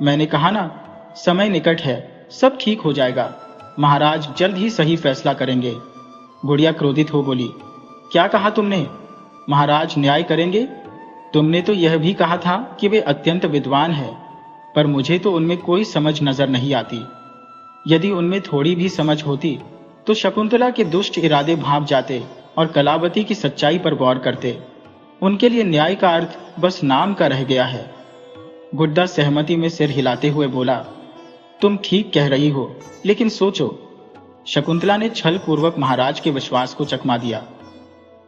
मैंने कहा ना, समय निकट है, सब ठीक हो जाएगा। महाराज जल्द ही सही फैसला करेंगे। गुड़िया क्रोधित हो बोली, क्या कहा तुमने? महाराज न्याय करेंगे? तुमने तो यह भी कहा था कि वे अत्यंत विद्वान हैं, पर मुझे तो उनमें कोई समझ नजर नहीं आती। यदि उनमें थोड़ी भी समझ होती तो शकुंतला के दुष्ट इरादे भांप जाते और कलावती की सच्चाई पर गौर करते। उनके लिए न्याय का अर्थ बस नाम का रह गया है। गुड्डा सहमति में सिर हिलाते हुए बोला, तुम ठीक कह रही हो, लेकिन सोचो। शकुंतला ने छल पूर्वक महाराज के विश्वास को चकमा दिया।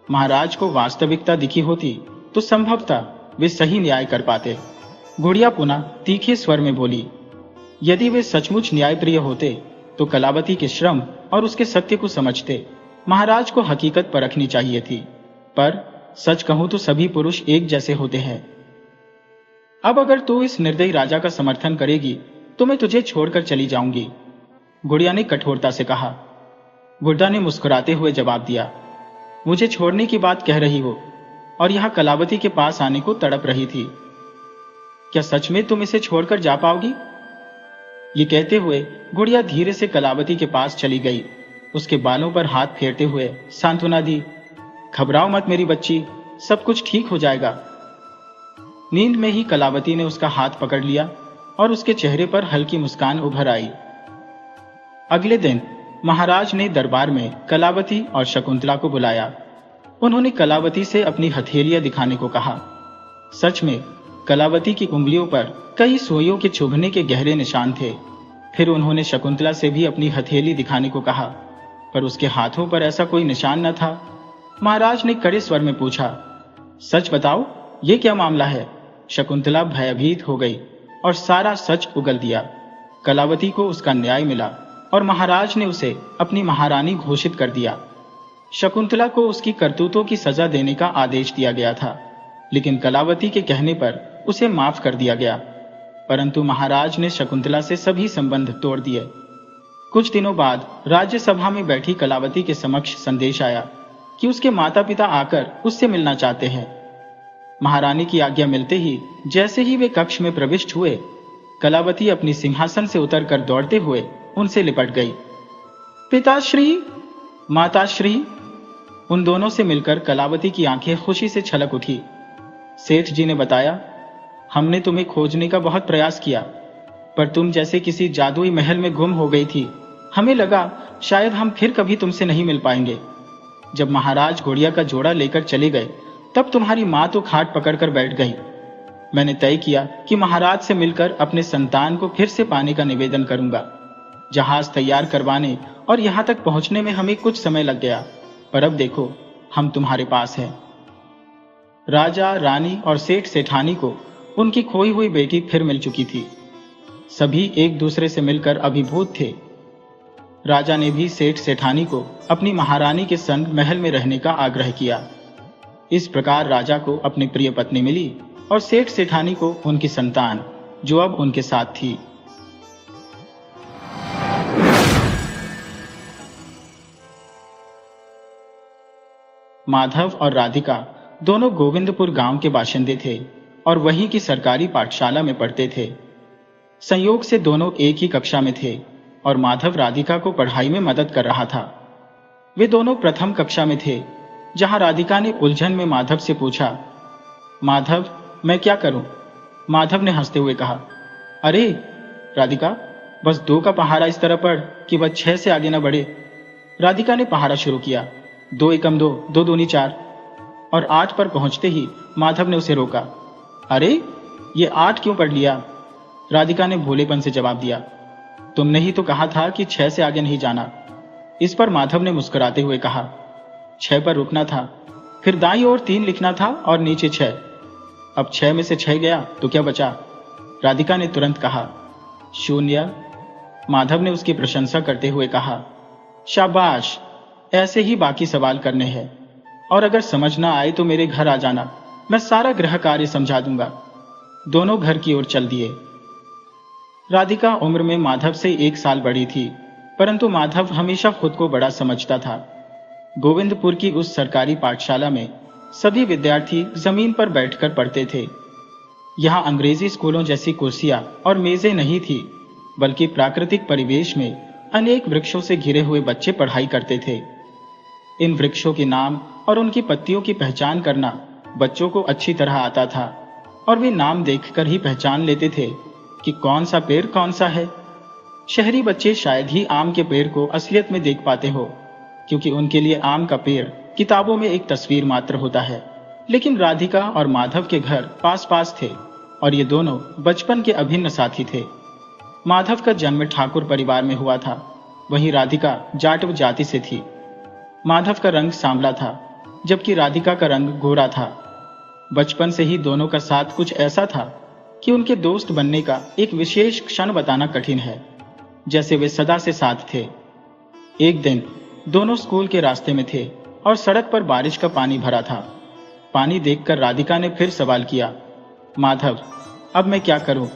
महाराज को वास्तविकता दिखी होती तो संभवतः वे सही न्याय कर पाते। गुड़िया पुनः तीखे स्वर में बोली, यदि वे सचमुच न्यायप्रिय होते तो कलावती के श्रम और उसके सत्य को समझते। महाराज को हकीकत परखनी चाहिए थी, पर सच कहूं तो सभी पुरुष एक जैसे होते हैं। अब अगर तू इस निर्दयी राजा का समर्थन करेगी तो मैं तुझे छोड़कर चली जाऊंगी, गुड़िया ने कठोरता से कहा। गुड्डा ने मुस्कुराते हुए जवाब दिया, मुझे छोड़ने की बात कह रही हो और यहां कलावती के पास आने को तड़प रही थी। क्या सच में तुम इसे छोड़कर जा पाओगी? ये कहते हुए गुड़िया धीरे से कलावती के पास चली गई। उसके बालों पर हाथ फेरते हुए सांत्वना दी, घबराओ मत मेरी बच्ची, सब कुछ ठीक हो जाएगा। नींद में ही कलावती ने उसका हाथ पकड़ लिया और उसके चेहरे पर हल्की मुस्कान उभर आई। अगले दिन महाराज ने दरबार में कलावती और शकुंतला को बुलाया। उन्होंने कलावती से अपनी हथेलियां दिखाने को कहा। सच में कलावती की उंगलियों पर कई सुइयों के चुभने के गहरे निशान थे। फिर उन्होंने शकुंतला से भी अपनी हथेली दिखाने को कहा, पर उसके हाथों पर ऐसा कोई निशान न था। महाराज ने कड़े स्वर में पूछा, सच बताओ, ये क्या मामला है? शकुंतला भयभीत हो गई और सारा सच उगल दिया। कलावती को उसका न्याय मिला और महाराज ने उसे अपनी महारानी घोषित कर दिया। शकुंतला को उसकी करतूतों की सजा देने का आदेश दिया गया था, लेकिन कलावती के कहने पर उसे माफ कर दिया गया। परंतु महाराज ने शकुंतला से सभी संबंध तोड़ दिए। कुछ दिनों बाद राज्यसभा में बैठी कलावती के समक्ष संदेश आया कि उसके माता पिता आकर उससे मिलना चाहते हैं। महारानी की आज्ञा मिलते ही जैसे ही वे कक्ष में प्रविष्ट हुए, कलावती अपनी सिंहासन से उतरकर दौड़ते हुए उनसे लिपट गई। पिताश्री, माताश्री। उन दोनों से मिलकर कलावती की आंखें खुशी से छलक उठी। सेठ जी ने बताया, हमने तुम्हें खोजने का बहुत प्रयास किया, पर तुम जैसे किसी जादुई महल में गुम हो गई थी। हमें लगा शायद हम फिर कभी तुमसे नहीं मिल पाएंगे। जब महाराज गुड़िया का जोड़ा लेकर चले गए, तब तुम्हारी माँ तो खाट पकड़कर बैठ गई। मैंने तय किया कि महाराज से मिलकर अपने संतान को फिर से पाने का निवेदन करूंगा। जहाज तैयार करवाने और यहां तक पहुंचने में हमें कुछ समय लग गया, पर अब देखो, हम तुम्हारे पास हैं। राजा, रानी और सेठ सेठानी को उनकी खोई हुई बेटी फिर मिल चुकी थी। सभी एक दूसरे से मिलकर अभिभूत थे। राजा ने भी सेठ सेठानी को अपनी महारानी के संग महल में रहने का आग्रह किया। इस प्रकार राजा को अपनी प्रिय पत्नी मिली और सेठ सेठानी को उनकी संतान, जो अब उनके साथ थी। माधव और राधिका दोनों गोविंदपुर गांव के बाशिंदे थे और वहीं की सरकारी पाठशाला में पढ़ते थे। संयोग से दोनों एक ही कक्षा में थे और माधव राधिका को पढ़ाई में मदद कर रहा था। वे दोनों प्रथम कक्षा में थे, जहां राधिका ने उलझन में माधव से पूछा, माधव, मैं क्या करूं? माधव ने हंसते हुए कहा, अरे राधिका, बस 2 का पहाड़ा इस तरह पढ़ कि वह 6 से आगे न बढ़े। राधिका ने पहाड़ा शुरू किया। 2 एकम 2, 2 दूनी 4। और 8 पर पहुंचते ही माधव ने उसे रोका। अरे, ये 8 क्यों पढ़ लिया? राधिका ने भोलेपन से जवाब दिया। तुमने ही तो कहा था कि 6 से आगे नहीं जाना। इस पर माधव ने मुस्कुराते हुए कहा, 6 पर रुकना था, फिर दाईं ओर 3 लिखना था और नीचे 6। अब 6 में से 6 गया तो क्या बचा? राधिका ने तुरंत कहा। 0। माधव ने उसकी प्रशंसा करते हुए कहा, शाबाश, ऐसे ही बाकी सवाल करने हैं, और अगर समझ ना आए तो मेरे घर आ जाना, मैं सारा गृह कार्य समझा दूंगा। दोनों घर की ओर चल दिए। राधिका उम्र में माधव से 1 साल बड़ी थी, परंतु माधव हमेशा खुद को बड़ा समझता था। गोविंदपुर की उस सरकारी पाठशाला में सभी विद्यार्थी जमीन पर बैठकर पढ़ते थे। यहाँ अंग्रेजी स्कूलों जैसी कुर्सियां और मेजें नहीं थी, बल्कि प्राकृतिक परिवेश में अनेक वृक्षों से घिरे हुए बच्चे पढ़ाई करते थे। इन वृक्षों के नाम और उनकी पत्तियों की पहचान करना बच्चों को अच्छी तरह आता था, और वे नाम देखकर ही पहचान लेते थे कि कौन सा पेड़ कौन सा है। शहरी बच्चे शायद ही आम के पेड़ को असलियत में देख पाते हो, क्योंकि उनके लिए आम का पेड़ किताबों में एक तस्वीर मात्र होता है। लेकिन राधिका और माधव के घर पास पास थे, और ये दोनों बचपन के अभिन्न साथी थे। माधव का जन्म ठाकुर परिवार में हुआ था, वहीं राधिका जाटव जाति से थी। माधव का रंग सांवला था, जबकि राधिका का रंग गोरा था। बचपन से ही दोनों का साथ कुछ ऐसा था कि उनके दोस्त बनने का एक विशेष क्षण बताना कठिन है, जैसे वे सदा से साथ थे। एक दिन दोनों स्कूल के रास्ते में थे और सड़क पर बारिश का पानी भरा था। पानी देखकर राधिका ने फिर सवाल किया, माधव, अब मैं क्या करूं?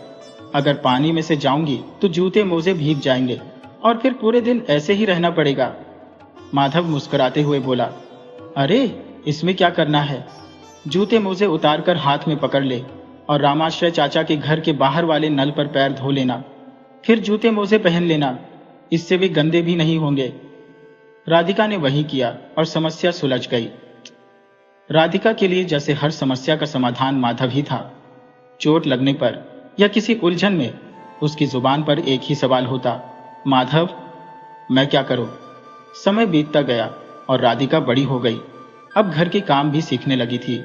अगर पानी में से जाऊंगी तो जूते मोजे भीग जाएंगे और फिर पूरे दिन ऐसे ही रहना पड़ेगा। माधव मुस्कुराते हुए बोला, अरे, इसमें क्या करना है? जूते मोजे उतारकर हाथ में पकड़ ले और रामाश्रय चाचा के घर के बाहर वाले नल पर पैर धो लेना, फिर जूते मोजे पहन लेना, इससे वे गंदे भी नहीं होंगे। राधिका ने वही किया और समस्या सुलझ गई। राधिका के लिए जैसे हर समस्या का समाधान माधव ही था। चोट लगने पर या किसी उलझन में उसकी जुबान पर एक ही सवाल होता, माधव, मैं क्या करूं? समय बीतता गया और राधिका बड़ी हो गई। अब घर के काम भी सीखने लगी थी।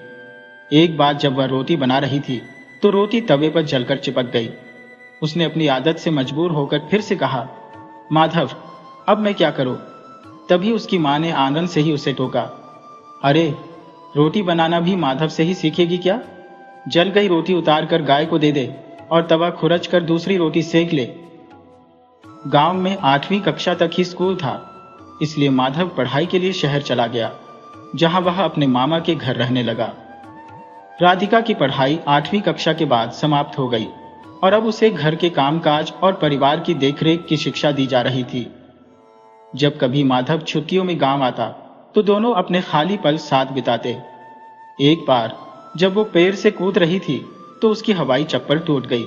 एक बार जब वह रोटी बना रही थी तो रोटी तवे पर जलकर चिपक गई। उसने अपनी आदत से मजबूर होकर फिर से कहा, माधव, अब मैं क्या करूं? तभी उसकी मां ने आंगन से ही उसे टोका, अरे, रोटी बनाना भी माधव से ही सीखेगी क्या? जल गई रोटी उतार कर गाय को दे दे और तवा खुरच कर दूसरी रोटी सेक ले। गांव में 8वीं कक्षा तक ही स्कूल था, इसलिए माधव पढ़ाई के लिए शहर चला गया, जहां वह अपने मामा के घर रहने लगा। राधिका की पढ़ाई 8वीं कक्षा के बाद समाप्त हो गई और अब उसे घर के कामकाज और परिवार की देखरेख की शिक्षा दी जा रही थी। जब कभी माधव छुट्टियों में गांव आता तो दोनों अपने खाली पल साथ बिताते। एक बार जब वो पेड़ से कूद रही थी तो उसकी हवाई चप्पल टूट गई।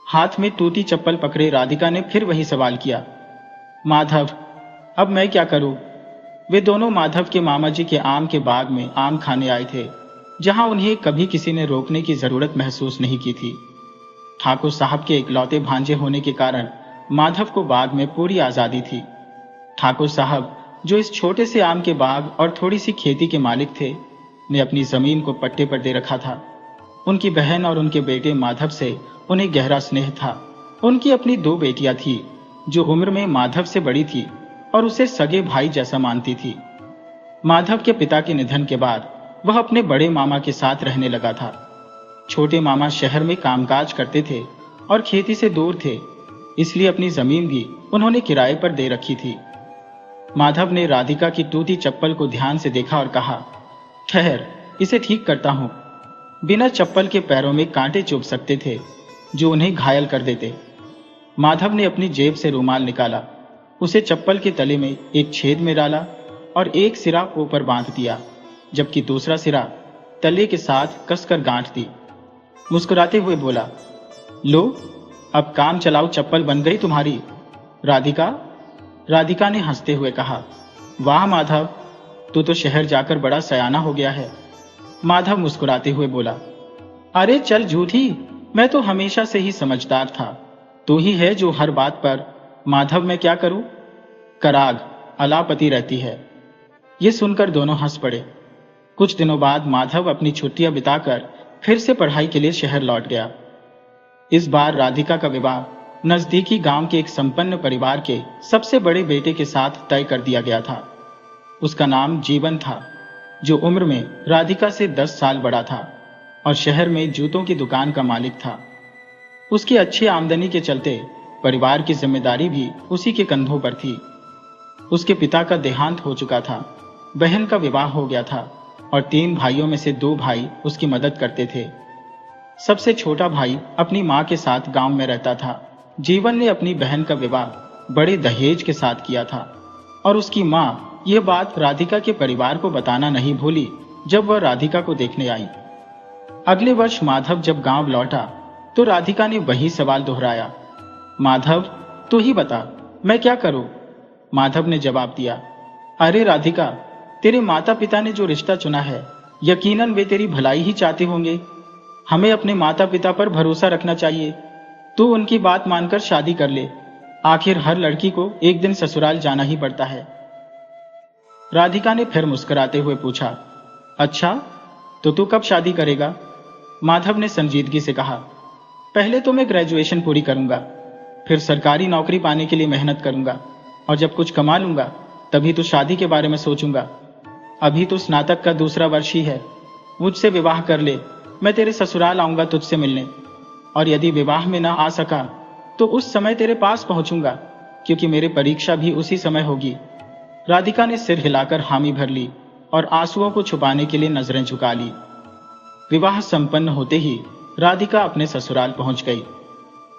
हाथ में टूटी चप्पल पकड़े राधिका ने फिर वही सवाल किया, माधव, अब मैं क्या करूं? वे दोनों माधव के मामा जी के आम के बाग में आम खाने आए थे, जहां उन्हें कभी किसी ने रोकने की जरूरत महसूस नहीं की थी। ठाकुर साहब के इकलौते भांजे होने के कारण माधव को बाग में पूरी आजादी थी। ठाकुर साहब, जो इस छोटे से आम के बाग और थोड़ी सी खेती के मालिक थे, ने अपनी जमीन को पट्टे पर दे रखा था। उनकी बहन और उनके बेटे माधव से उन्हें गहरा स्नेह था। उनकी अपनी 2 बेटियां थी, जो उम्र में माधव से बड़ी थी और उसे सगे भाई जैसा मानती थी। माधव के पिता के निधन के बाद वह अपने बड़े मामा के साथ रहने लगा था। छोटे मामा शहर में कामकाज करते थे और खेती से दूर थे, इसलिए अपनी जमीन भी उन्होंने किराए पर दे रखी थी। माधव ने राधिका की टूटी चप्पल को ध्यान से देखा और कहा, ठहर, इसे ठीक करता हूं। बिना चप्पल के पैरों में कांटे चुभ सकते थे, जो उन्हें घायल कर देते। माधव ने अपनी जेब से रुमाल निकाला, उसे चप्पल के तले में एक छेद में डाला और एक सिरा ऊपर बांध दिया, जबकि दूसरा सिरा तले के साथ कसकर गांठ दी। मुस्कुराते हुए बोला, लो, अब काम चलाओ चप्पल बन गई तुम्हारी। राधिका ने हंसते हुए कहा, वाह माधव, तू तो शहर जाकर बड़ा सयाना हो गया है। माधव मुस्कुराते हुए बोला, अरे चल झूठी, मैं तो हमेशा से ही समझदार था। तू ही है जो हर बात पर माधव मैं क्या करूं, कराग अलापति रहती है। ये सुनकर दोनों हंस पड़े। कुछ दिनों बाद माधव अपनी छुट्टियां बिताकर फिर से पढ़ाई के लिए शहर लौट गया। इस बार राधिका का विवाह नजदीकी गांव के एक संपन्न परिवार के सबसे बड़े बेटे के साथ तय कर दिया गया था। उसका नाम जीवन था, जो उम्र में राधिका से 10 साल बड़ा था और शहर में जूतों की दुकान का मालिक था। उसकी अच्छी आमदनी के चलते परिवार की जिम्मेदारी भी उसी के कंधों पर थी। उसके पिता का देहांत हो चुका था, बहन का विवाह हो गया था और 3 भाइयों में से 2 भाई उसकी मदद करते थे। सबसे छोटा भाई अपनी मां के साथ गांव में रहता था। जीवन ने अपनी बहन का विवाह बड़े दहेज के साथ किया था और उसकी मां यह बात राधिका के परिवार को बताना नहीं भूली जब वह राधिका को देखने आई। अगले वर्ष माधव जब गांव लौटा तो राधिका ने वही सवाल दोहराया, माधव तू ही बता, मैं क्या करूं? माधव ने जवाब दिया, अरे राधिका, तेरे माता पिता ने जो रिश्ता चुना है यकीनन वे तेरी भलाई ही चाहते होंगे। हमें अपने माता पिता पर भरोसा रखना चाहिए। तू उनकी बात मानकर शादी कर ले। आखिर हर लड़की को एक दिन ससुराल जाना ही पड़ता है। राधिका ने फिर मुस्कुराते हुए पूछा, अच्छा तो तू कब शादी करेगा? माधव ने संजीदगी से कहा, पहले तो मैं ग्रेजुएशन पूरी करूंगा, फिर सरकारी नौकरी पाने के लिए मेहनत करूंगा और जब कुछ कमा लूंगा तभी तो शादी के बारे में सोचूंगा। अभी तो स्नातक का दूसरा वर्ष ही है। मुझसे विवाह कर ले, मैं तेरे ससुराल आऊंगा तुझसे मिलने, और यदि विवाह में ना आ सका तो उस समय तेरे पास पहुंचूंगा, क्योंकि मेरी परीक्षा भी उसी समय होगी। राधिका ने सिर हिलाकर हामी भर ली और आंसुओं को छुपाने के लिए नजरें झुका ली। विवाह संपन्न होते ही राधिका अपने ससुराल पहुंच गई।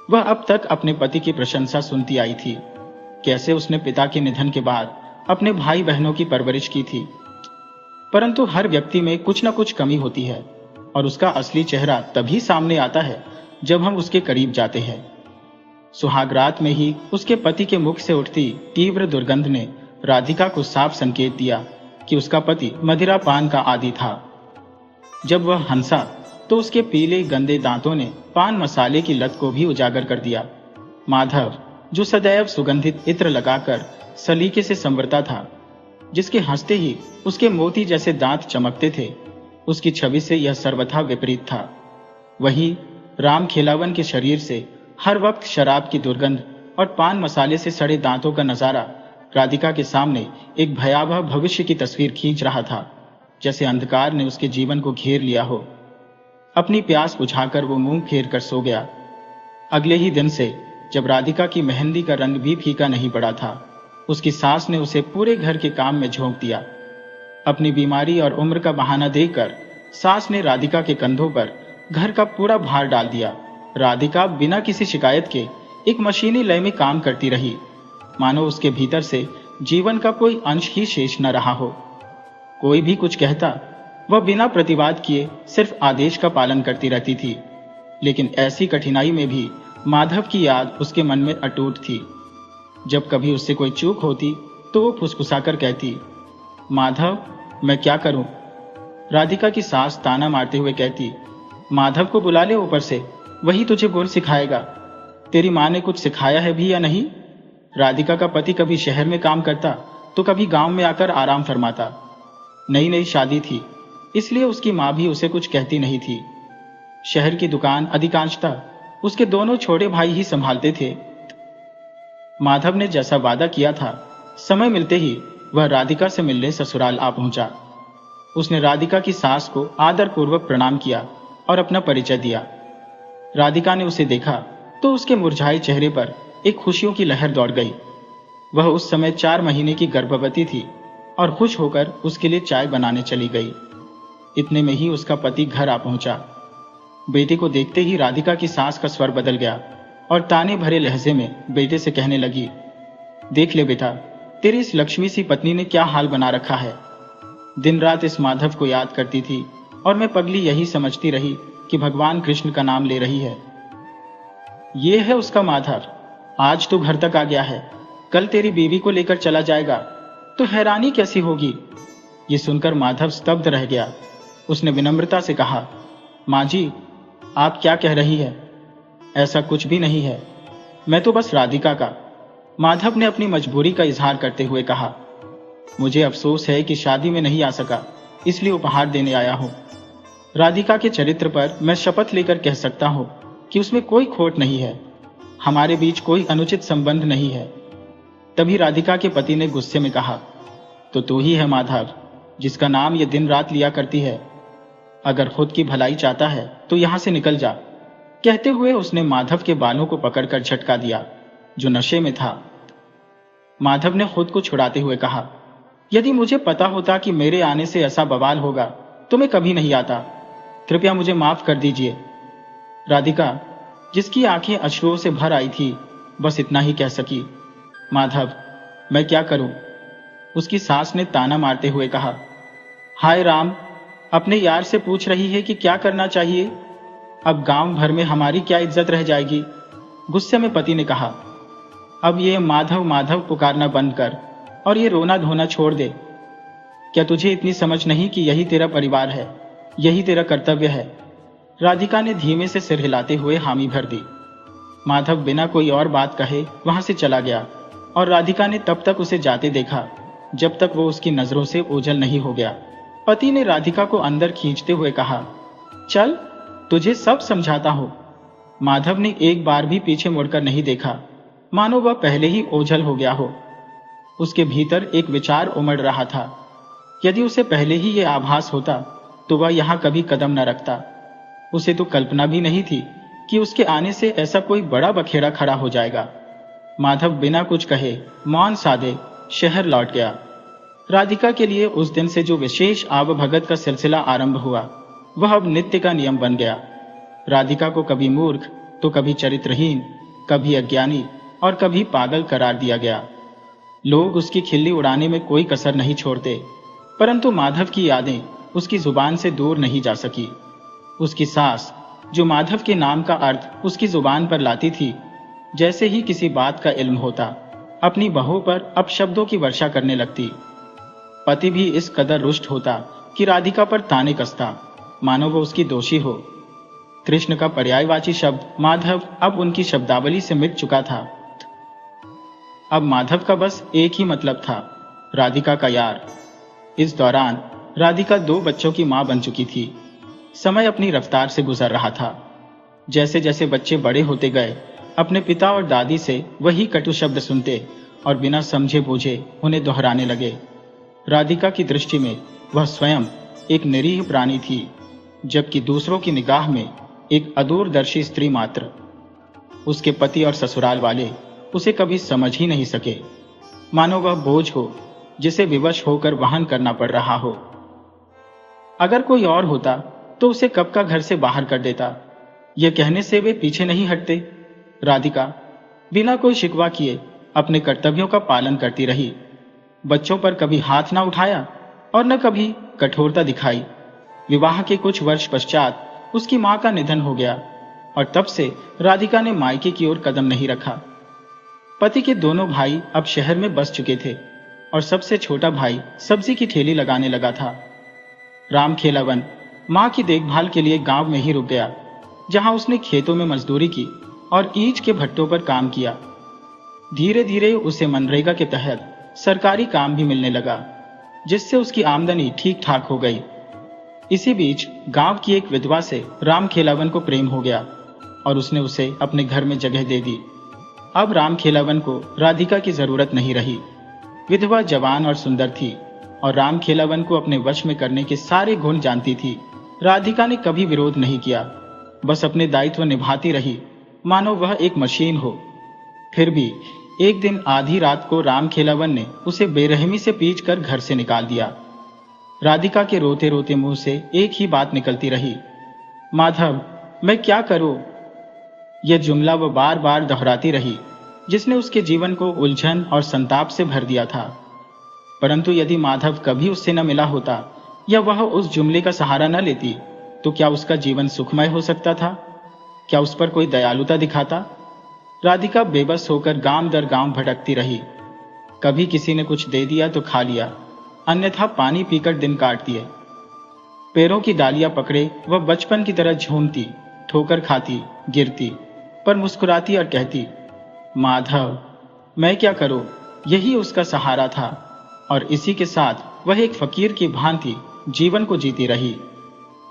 वह अब तक अपने पति की प्रशंसा सुनती आई थी, कैसे उसने पिता के निधन के बाद अपने भाई बहनों की परवरिश की थी। परंतु हर व्यक्ति में कुछ न कुछ कमी होती है और उसका असली चेहरा तभी सामने आता है जब हम उसके करीब जाते हैं। सुहागरात में ही उसके पति के मुख से उठती तीव्र दुर्गंध ने राधिका को साफ संकेत दिया कि उसका पति मदिरा पान का आदी था। जब वह हंसा तो उसके पीले गंदे दांतों ने पान मसाले की लत को भी उजागर कर दिया। माधव, जो सदैव सुगंधित इत्र लगाकर सलीके से संवरता था, जिसके हंसते ही उसके मोती जैसे दांत चमकते थे, उसकी छवि से यह सर्वथा विपरीत था। वही राम खेलावन के शरीर से हर वक्त शराब की दुर्गंध और पान मसाले से सड़े दांतों का नजारा राधिका के सामने एक भयावह भविष्य की तस्वीर खींच रहा था, जैसे अंधकार ने उसके जीवन को घेर लिया हो। अपनी प्यास बुझाकर वो मुंह फेर कर सो गया। अगले ही दिन से जब राधिका की मेहंदी का रंग भी फीका नहीं पड़ा था, उसकी सास ने उसे पूरे घर के काम में झोंक दिया। अपनी बीमारी और उम्र का बहाना देकर सास ने राधिका के कंधों पर घर का पूरा भार डाल दिया। राधिका बिना किसी शिकायत के एक मशीनी लय में काम करती रही, मानो उसके भीतर से जीवन का कोई अंश ही शेष न रहा हो। कोई भी कुछ कहता, वह बिना प्रतिवाद किए सिर्फ आदेश का पालन करती रहती थी। लेकिन ऐसी कठिनाई में भी माधव की याद उसके मन में अटूट थी। जब कभी उससे कोई चूक होती तो वो फुसफुसाकर कहती, माधव मैं क्या करूं? राधिका की सास ताना मारते हुए कहती, माधव को बुला ले ऊपर से, वही तुझे गुण सिखाएगा। तेरी माँ ने कुछ सिखाया है भी या नहीं? राधिका का पति कभी शहर में काम करता तो कभी गांव में आकर आराम फरमाता। नई नई शादी थी, इसलिए उसकी माँ भी उसे कुछ कहती नहीं थी। शहर की दुकान अधिकांशतः उसके दोनों छोटे भाई ही संभालते थे। माधव ने जैसा वादा किया था, समय मिलते ही वह राधिका से मिलने ससुराल आ पहुंचा। उसने राधिका की सास को आदरपूर्वक प्रणाम किया और अपना परिचय दिया। राधिका ने उसे देखा तो उसके मुरझाए चेहरे पर एक खुशियों की लहर दौड़ गई। वह उस समय 4 महीने की गर्भवती थी और खुश होकर उसके लिए चाय बनाने चली गई। इतने में ही उसका पति घर आ पहुंचा। बेटे को देखते ही राधिका की सास का स्वर बदल गया और ताने भरे लहजे में बेटे से कहने लगी, देख ले बेटा, तेरी इस लक्ष्मी सी पत्नी ने क्या हाल बना रखा है। दिन रात इस माधव को याद करती थी और मैं पगली यही समझती रही कि भगवान कृष्ण का नाम ले रही है। ये है उसका माधव, आज तो घर तक आ गया है, कल तेरी बीवी को लेकर चला जाएगा तो हैरानी कैसी होगी। ये सुनकर माधव स्तब्ध रह गया। उसने विनम्रता से कहा, माँ जी, आप क्या कह रही है? ऐसा कुछ भी नहीं है, मैं तो बस राधिका का। माधव ने अपनी मजबूरी का इजहार करते हुए कहा, मुझे अफसोस है कि शादी में नहीं आ सका, इसलिए उपहार देने आया हूँ। राधिका के चरित्र पर मैं शपथ लेकर कह सकता हूँ कि उसमें कोई खोट नहीं है, हमारे बीच कोई अनुचित संबंध नहीं है। तभी राधिका के पति ने गुस्से में कहा, तो तू ही है माधव, जिसका नाम ये दिन रात लिया करती है। अगर खुद की भलाई चाहता है तो यहां से निकल जा। कहते हुए उसने माधव के बालों को पकड़कर झटका दिया, जो नशे में था। माधव ने खुद को छुड़ाते हुए कहा, यदि मुझे पता होता कि मेरे आने से ऐसा बवाल होगा तो मैं कभी नहीं आता। कृपया मुझे माफ कर दीजिए। राधिका, जिसकी आंखें अश्रुओं से भर आई थी, बस इतना ही कह सकी, माधव, मैं क्या करूं? उसकी सास ने ताना मारते हुए कहा, हाय राम, अपने यार से पूछ रही है कि क्या करना चाहिए? अब गांव भर में हमारी क्या इज्जत रह जाएगी? गुस्से में पति ने कहा, अब ये माधव माधव पुकारना बंद कर और ये रोना धोना छोड़ दे। क्या तुझे इतनी समझ नहीं कि यही तेरा परिवार है, यही तेरा कर्तव्य है? राधिका ने धीमे से सिर हिलाते हुए हामी भर दी। माधव बिना कोई और बात कहे वहां से चला गया और राधिका ने तब तक उसे जाते देखा जब तक वो उसकी नजरों से ओझल नहीं हो गया। पति ने राधिका को अंदर खींचते हुए कहा, चल, तुझे सब समझाता हूं। माधव ने एक बार भी पीछे मुड़कर नहीं देखा, मानो वह पहले ही ओझल हो गया हो। उसके भीतर एक विचार उमड़ रहा था, यदि उसे पहले ही यह आभास होता तो वह यहां कभी कदम न रखता। उसे तो कल्पना भी नहीं थी कि उसके आने से ऐसा कोई बड़ा बखेड़ा खड़ा हो जाएगा। माधव बिना कुछ कहे मौन साधे शहर लौट गया। राधिका के लिए उस दिन से जो विशेष आवभगत का सिलसिला आरंभ हुआ, वह अब नित्य का नियम बन गया। राधिका को कभी मूर्ख तो कभी चरित्रहीन, कभी अज्ञानी और कभी पागल करार दिया गया। लोग उसकी खिल्ली उड़ाने में कोई कसर नहीं छोड़ते, परंतु माधव की यादें उसकी जुबान से दूर नहीं जा सकी। उसकी सास, जो माधव के नाम का अर्थ उसकी जुबान पर लाती थी, जैसे ही किसी बात का इल्म होता, अपनी बहू पर अपशब्दों की वर्षा करने लगती। पति भी इस कदर रुष्ट होता कि राधिका पर ताने कसता, मानो वो उसकी दोषी हो। कृष्ण का पर्यायवाची शब्द माधव अब उनकी शब्दावली से मिट चुका था। अब माधव का बस एक ही मतलब था, राधिका का यार। इस दौरान राधिका 2 बच्चों की मां बन चुकी थी। समय अपनी रफ्तार से गुजर रहा था। जैसे जैसे बच्चे बड़े होते गए, अपने पिता और दादी से वही कटु शब्द सुनते और बिना समझे बूझे उन्हें दोहराने लगे। राधिका की दृष्टि में वह स्वयं एक निरीह प्राणी थी, जबकि दूसरों की निगाह में एक अदूरदर्शी स्त्री मात्र। उसके पति और ससुराल वाले उसे कभी समझ ही नहीं सके, मानो वह बोझ हो जिसे विवश होकर वहन करना पड़ रहा हो। अगर कोई और होता तो उसे कब का घर से बाहर कर देता। यह कहने से वे पीछे नहीं हटते। राधिका बिना कोई शिकवा किए अपने कर्तव्यों का पालन करती रही। बच्चों पर कभी हाथ ना उठाया और न कभी कठोरता दिखाई। विवाह के कुछ वर्ष पश्चात उसकी मां का निधन हो गया और तब से राधिका ने मायके की ओर कदम नहीं रखा। पति के दोनों भाई अब शहर में बस चुके थे और सबसे छोटा भाई सब्जी की ठेली लगाने लगा था। राम खेलावन मां की देखभाल के लिए गांव में ही रुक गया, जहां उसने खेतों में मजदूरी की और ईंट के भट्टों पर काम किया। धीरे धीरे उसे मनरेगा के तहत सरकारी काम भी मिलने लगा, जिससे उसकी आमदनी ठीक ठाक हो गई। इसी बीच गांव की एक विधवा से राम खेलावन को प्रेम हो गया और उसने उसे अपने घर में जगह दे दी। अब राम खेलावन को राधिका की जरूरत नहीं रही। विधवा जवान और सुंदर थी और राम खेलावन को अपने वश में करने के सारे गुण जानती थी। राधिका ने कभी विरोध नहीं किया, बस अपने दायित्व निभाती रही, मानो वह एक मशीन हो। फिर भी एक दिन आधी रात को राम खेलावन ने उसे बेरहमी से पीटकर घर से निकाल दिया। राधिका के रोते रोते मुंह से एक ही बात निकलती रही, माधव, मैं क्या करूं? यह जुमला वो बार बार दोहराती रही, जिसने उसके जीवन को उलझन और संताप से भर दिया था। परंतु यदि माधव कभी उससे न मिला होता या वह उस जुमले का सहारा न लेती, तो क्या उसका जीवन सुखमय हो सकता था? क्या उस पर कोई दयालुता दिखाता? राधिका बेबस होकर गांव दर गांव भटकती रही। कभी किसी ने कुछ दे दिया तो खा लिया, अन्यथा पानी पीकर दिन काट दिए। पैरों की डालियां पकड़े वह बचपन की तरह झूमती, ठोकर खाती, गिरती, पर मुस्कुराती और कहती, माधव, मैं क्या करूं? यही उसका सहारा था और इसी के साथ वह एक फकीर की भांति जीवन को जीती रही।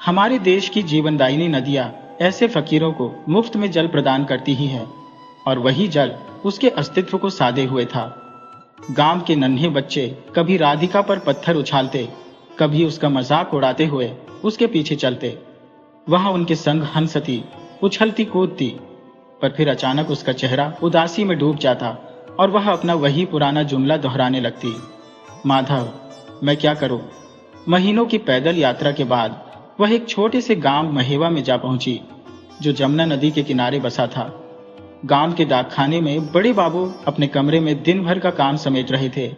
हमारे देश की जीवनदायिनी नदियां ऐसे फकीरों को मुफ्त में जल प्रदान करती ही हैं, और वही जल उसके अस्तित्व को साधे हुए था। गांव के नन्हे बच्चे कभी राधिका पर पत्थर उछालते, कभी उसका मजाक उड़ाते हुए उसके पीछे चलते। वहां उनके संग हंसती, उछलती कूदती, पर फिर अचानक उसका चेहरा उदासी में डूब जाता और वह अपना वही पुराना जुमला दोहराने लगती, माधव मैं क्या करूं। महीनों की पैदल यात्रा के बाद वह एक छोटे से गांव महेवा में जा पहुंची, जो जमुना नदी के किनारे बसा था। गांव के डाकखाने में बड़े बाबू अपने कमरे में दिन भर का काम समेट रहे थे,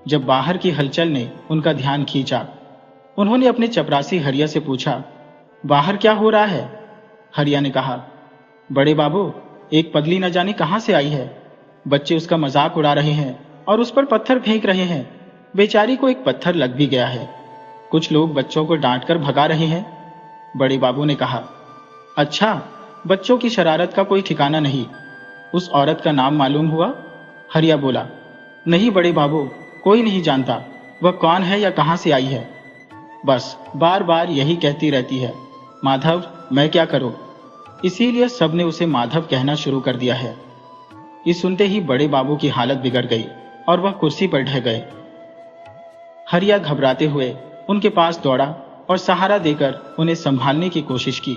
जब बाहर की हलचल ने उनका ध्यान खींचा। उन्होंने अपने चपरासी हरिया से पूछा, बाहर क्या हो रहा है? हरिया ने कहा, बड़े बाबू, एक पगली न जाने कहां से आई है। बच्चे उसका मजाक उड़ा रहे हैं और उस पर पत्थर फेंक रहे हैं। बेचारी को एक पत्थर लग भी गया है। कुछ लोग बच्चों को डांटकर भगा रहे हैं। बड़े बाबू ने कहा, अच्छा, बच्चों की शरारत का कोई ठिकाना नहीं। उस औरत का नाम मालूम हुआ? हरिया बोला, नहीं बड़े बाबू, कोई नहीं जानता वह कौन है या कहां से आई है। बस बार बार यही कहती रहती है, माधव मैं क्या करूं। इसीलिए सबने उसे माधव कहना शुरू कर दिया है। ये सुनते ही बड़े बाबू की हालत बिगड़ गई और वह कुर्सी पर ढह गए। हरिया घबराते हुए उनके पास दौड़ा और सहारा देकर उन्हें संभालने की कोशिश की।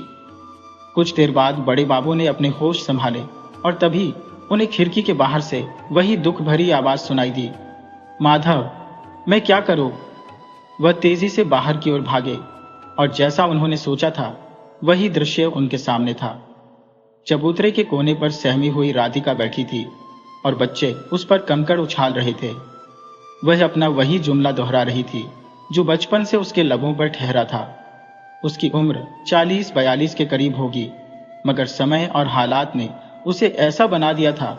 कुछ देर बाद बड़े बाबू ने अपने होश संभाले और तभी उन्हें खिड़की के बाहर से वही दुख भरी आवाज सुनाई दी, माधव मैं क्या करूं। वह तेजी से बाहर की ओर भागे और जैसा उन्होंने सोचा था वही दृश्य उनके सामने था। चबूतरे के कोने पर सहमी हुई राधिका बैठी थी और बच्चे उस पर कंकड़ उछाल रहे थे। वह अपना वही जुमला दोहरा रही थी जो बचपन से उसके लबों पर ठहरा था। उसकी उम्र 40-42 के करीब होगी, मगर समय और हालात ने उसे ऐसा बना दिया था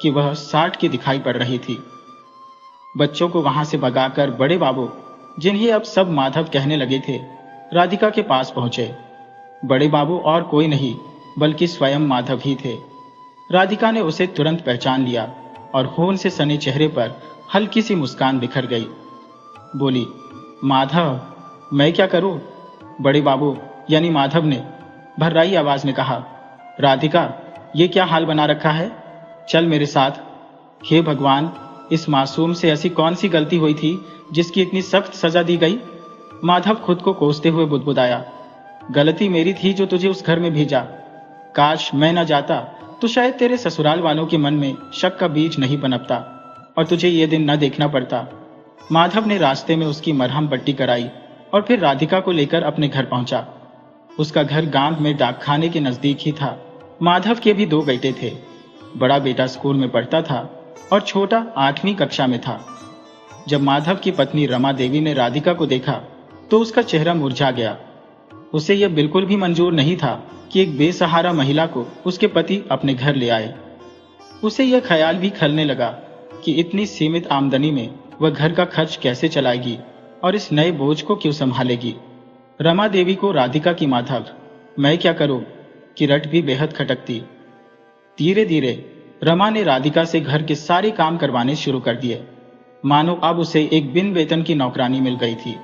कि वह 60 की दिखाई पड़ रही थी। बच्चों को वहां से भगाकर बड़े बाबू, जिन्हें अब सब माधव कहने लगे थे, राधिका के पास पहुंचे। बड़े बाबू और कोई नहीं बल्कि स्वयं माधव ही थे। राधिका ने उसे तुरंत पहचान लिया और होन से सने चेहरे पर हल्की सी मुस्कान बिखर गई। बोली, माधव मैं क्या करूं। बड़े बाबू यानी माधव ने भर्राई आवाज में कहा, राधिका ये क्या हाल बना रखा है, चल मेरे साथ। हे भगवान, इस मासूम से ऐसी कौन सी गलती हुई थी जिसकी इतनी सख्त सजा दी गई। माधव खुद को कोसते हुए बुदबुदाया, गलती मेरी थी जो तुझे उस घर में भेजा। काश मैं न जाता तो शायद तेरे ससुराल वालों के मन में शक का बीज नहीं पनपता और तुझे ये दिन न देखना पड़ता। माधव ने रास्ते में उसकी मरहम पट्टी कराई और फिर राधिका को लेकर अपने घर पहुंचा। उसका घर गांव में डाकखाने के नजदीक ही था। माधव के भी 2 बेटे थे। बड़ा बेटा स्कूल में पढ़ता था और छोटा 8वीं कक्षा में था। जब माधव की पत्नी रमा देवी ने राधिका को देखा तो उसका चेहरा मुरझा गया। उसे यह बिल्कुल भी मंजूर नहीं था कि एक बेसहारा महिला को उसके पति अपने घर ले आए। उसे यह ख्याल भी खलने लगा कि इतनी सीमित आमदनी में वह घर का खर्च कैसे चलाएगी और इस नए बोझ को क्यों संभालेगी। रमा देवी को राधिका की माधव मैं क्या करूं कि रट भी बेहद खटकती। धीरे धीरे रमा ने राधिका से घर के सारे काम करवाने शुरू कर दिए, मानो अब उसे एक बिन वेतन की नौकरानी मिल गई थी।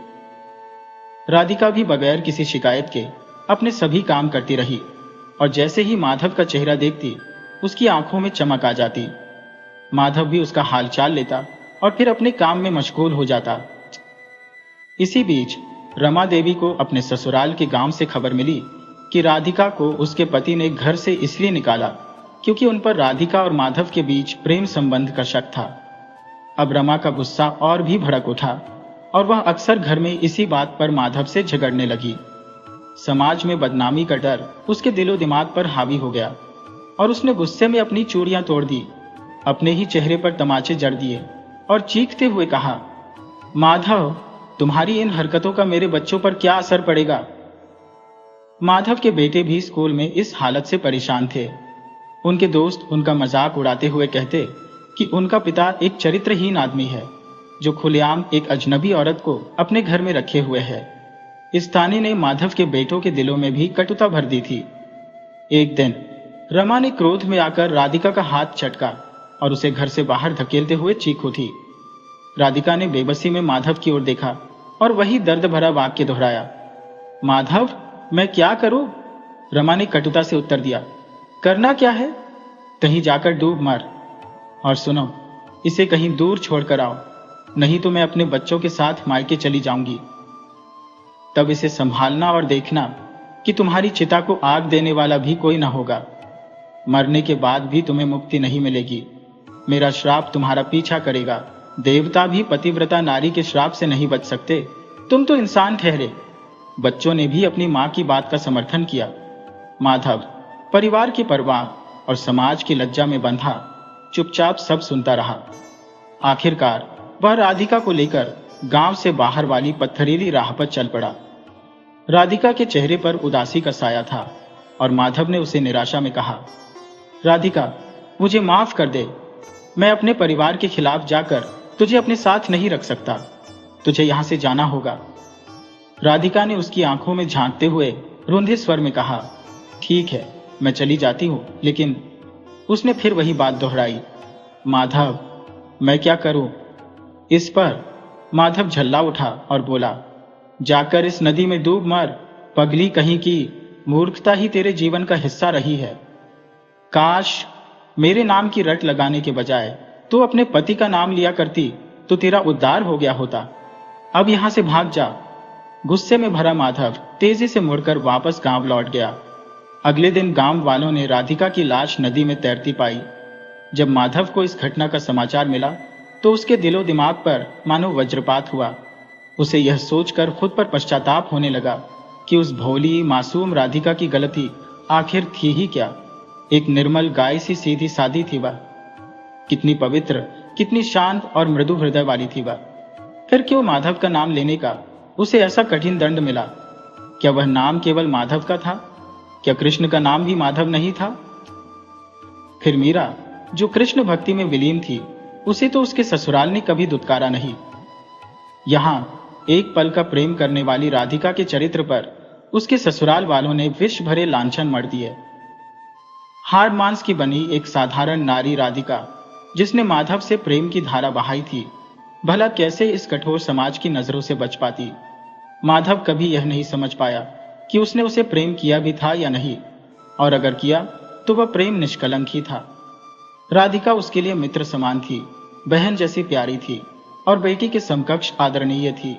राधिका भी बगैर किसी शिकायत के अपने सभी काम करती रही और जैसे ही माधव का चेहरा देखती उसकी आंखों में चमक आ जाती। माधव भी उसका हालचाल लेता और फिर अपने काम में मशगूल हो जाता। इसी बीच रमा देवी को अपने ससुराल के गांव से खबर मिली कि राधिका को उसके पति ने घर से इसलिए निकाला क्योंकि उन पर राधिका और माधव के बीच प्रेम संबंध का शक था। अब रमा का गुस्सा और भी भड़क उठा और वह अक्सर घर में इसी बात पर माधव से झगड़ने लगी। समाज में बदनामी का डर उसके दिलो दिमाग पर हावी हो गया और उसने गुस्से में अपनी चूड़ियां तोड़ दी, अपने ही चेहरे पर तमाचे जड़ दिए और चीखते हुए कहा, माधव तुम्हारी इन हरकतों का मेरे बच्चों पर क्या असर पड़ेगा। माधव के बेटे भी स्कूल में इस हालत से परेशान थे। उनके दोस्त उनका मजाक उड़ाते हुए कहते कि उनका पिता एक चरित्रहीन आदमी है जो खुलेआम एक अजनबी औरत को अपने घर में रखे हुए है। इस ताने ने माधव के बेटों के दिलों में भी कटुता भर दी थी। एक दिन रमा ने क्रोध में आकर राधिका का हाथ चटका और उसे घर से बाहर धकेलते हुए चीख उठी। राधिका ने बेबसी में माधव की ओर देखा और वही दर्द भरा वाक्य दोहराया, माधव मैं क्या करूं? रमा ने कटुता से उत्तर दिया, करना क्या है? कहीं जाकर डूब मर। और सुनो, इसे कहीं दूर छोड़कर आओ, नहीं तो मैं अपने बच्चों के साथ मायके चली जाऊंगी। तब इसे संभालना और देखना कि तुम्हारी चिता को आग देने वाला भी कोई ना होगा। मरने के बाद भी तुम्हें मुक्ति नहीं मिलेगी। मेरा श्राप तुम्हारा पीछा करेगा। देवता भी पतिव्रता नारी के श्राप से नहीं बच सकते। तुम तो इंसान ठहरे। बच्चों ने भी अपनी मां की बात का समर्थन किया। माधव परिवार की परवाह और समाज की लज्जा में बंधा चुपचाप सब सुनता रहा। आखिरकार वह राधिका को लेकर गांव से बाहर वाली पत्थरीली राह पर चल पड़ा। राधिका के चेहरे पर उदासी का साया था और माधव ने उसे निराशा में कहा, राधिका मुझे माफ कर दे। मैं अपने परिवार के खिलाफ जाकर तुझे अपने साथ नहीं रख सकता। तुझे यहां से जाना होगा। राधिका ने उसकी आंखों में झांकते हुए रुंधे स्वर में कहा, ठीक है मैं चली जाती हूं, लेकिन उसने फिर वही बात दोहराई, माधव मैं क्या करूं? इस पर माधव झल्ला उठा और बोला, जाकर इस नदी में डूब मर। पगली कहीं की, मूर्खता ही तेरे जीवन का हिस्सा रही है। काश मेरे नाम की रट लगाने के बजाय तू अपने पति का नाम लिया करती तो तेरा उद्धार हो गया होता। अब यहां से भाग जा। गुस्से में भरा माधव तेजी से मुड़कर वापस गांव लौट गया। अगले दिन गांव वालों ने राधिका की लाश नदी में तैरती पाई। जब माधव को इस घटना का समाचार मिला तो उसके दिलो दिमाग पर मानो वज्रपात हुआ। उसे यह सोचकर खुद पर पश्चाताप होने लगा कि उस भोली मासूम राधिका की गलती आखिर थी ही क्या। एक निर्मल गाय सी सीधी सादी थी वह। कितनी पवित्र, कितनी शांत और मृदु हृदय वाली थी वह। फिर क्यों माधव का नाम लेने का उसे ऐसा कठिन दंड मिला? क्या वह नाम केवल माधव का था? क्या कृष्ण का नाम भी माधव नहीं था? फिर मीरा जो कृष्ण भक्ति में विलीन थी, उसे तो उसके ससुराल ने कभी दुत्कारा नहीं। यहां एक पल का प्रेम करने वाली राधिका के चरित्र पर उसके ससुराल वालों ने विष भरे लांछन मढ़ दिए। हाड़ मांस की बनी एक साधारण नारी राधिका, जिसने माधव से प्रेम की धारा बहाई थी, भला कैसे इस कठोर समाज की नजरों से बच पाती? माधव कभी यह नहीं समझ पाया कि उसने उसे प्रेम किया भी था या नहीं, और अगर किया तो वह प्रेम निष्कलंक ही था। राधिका उसके लिए मित्र समान थी, बहन जैसी प्यारी थी और बेटी के समकक्ष आदरणीय थी।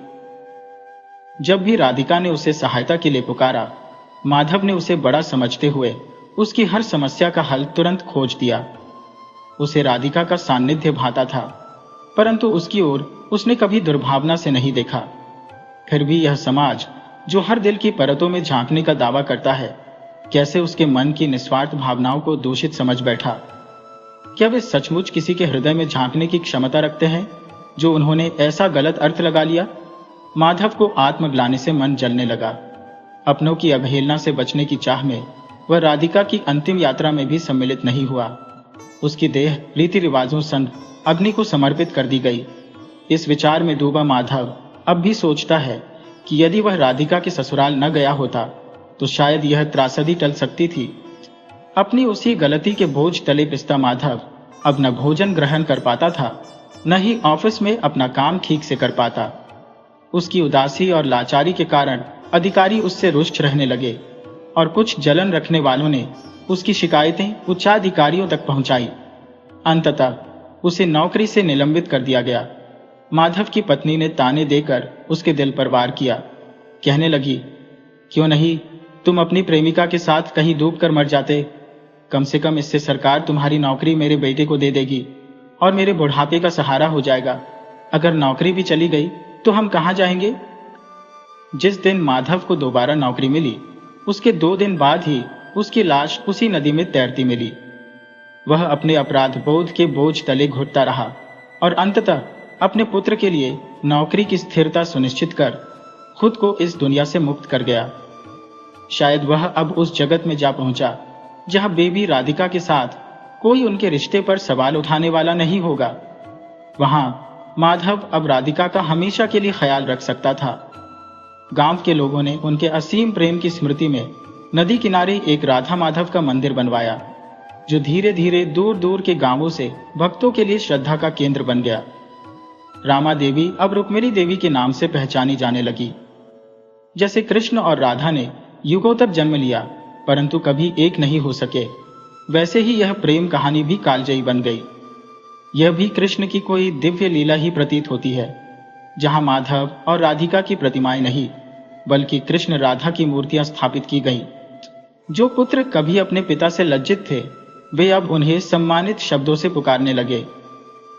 जब भी राधिका ने उसे सहायता के लिए पुकारा, माधव ने उसे बड़ा समझते हुए उसकी हर समस्या का हल तुरंत खोज दिया। उसे राधिका का सान्निध्य भाता था, परंतु उसकी ओर उसने कभी दुर्भावना से नहीं देखा। फिर भी यह समाज जो हर दिल की परतों में झांकने का दावा करता है, कैसे उसके मन की निस्वार्थ भावनाओं को दूषित समझ बैठा? क्या वे सचमुच किसी के हृदय में झांकने की क्षमता रखते हैं, जो उन्होंने ऐसा गलत अर्थ लगा लिया? माधव को आत्मग्लानि से मन जलने लगा। अपनों की अवहेलना से बचने की चाह में वह राधिका की अंतिम यात्रा में भी सम्मिलित नहीं हुआ। उसकी देह रीति रिवाजों संग अग्नि को समर्पित कर दी गई। इस विचार में डूबा माधव अब भी सोचता है कि यदि वह राधिका के ससुराल न गया होता तो शायद यह त्रासदी टल सकती थी। अपनी उसी गलती के बोझ तले पिसता माधव अब न भोजन ग्रहण कर पाता था, न ही ऑफिस में अपना काम ठीक से कर पाता। उसकी उदासी और लाचारी के कारण अधिकारी उससे रुष्ट रहने लगे और कुछ जलन रखने वालों ने उसकी शिकायतें उच्चाधिकारियों तक पहुंचाई। अंततः उसे नौकरी से निलंबित कर दिया गया। माधव की पत्नी ने ताने देकर उसके दिल पर वार किया। कहने लगी, क्यों नहीं तुम अपनी प्रेमिका के साथ कहीं डूब कर मर जाते? कम से कम इससे सरकार तुम्हारी नौकरी मेरे बेटे को दे देगी और मेरे बुढ़ापे का सहारा हो जाएगा। अगर नौकरी भी चली गई तो हम कहां जाएंगे? जिस दिन माधव को दोबारा नौकरी मिली, उसके 2 दिन बाद ही उसकी लाश उसी नदी में तैरती मिली। वह अपने अपराध बोध के बोझ तले घुटता रहा और अंततः अपने पुत्र के लिए नौकरी की स्थिरता सुनिश्चित कर खुद को इस दुनिया से मुक्त कर गया। शायद वह अब उस जगत में जा पहुंचा जहां बेबी राधिका के साथ कोई उनके रिश्ते पर सवाल उठाने वाला नहीं होगा। वहां माधव अब राधिका का हमेशा के लिए ख्याल रख सकता था। गांव के लोगों ने उनके असीम प्रेम की स्मृति में नदी किनारे एक राधा माधव का मंदिर बनवाया, जो धीरे धीरे दूर दूर के गांवों से भक्तों के लिए श्रद्धा का केंद्र बन गया। रामा देवी अब रुक्मिणी देवी के नाम से पहचानी जाने लगी। जैसे कृष्ण और राधा ने युगों तक जन्म लिया परंतु कभी एक नहीं हो सके, वैसे ही यह प्रेम कहानी भी कालजयी बन गई। यह भी कृष्ण की कोई दिव्य लीला ही प्रतीत होती है, जहां माधव और राधिका की प्रतिमाएं नहीं बल्कि कृष्ण राधा की मूर्तियां स्थापित की गईं। जो पुत्र कभी अपने पिता से लज्जित थे वे अब उन्हें सम्मानित शब्दों से पुकारने लगे।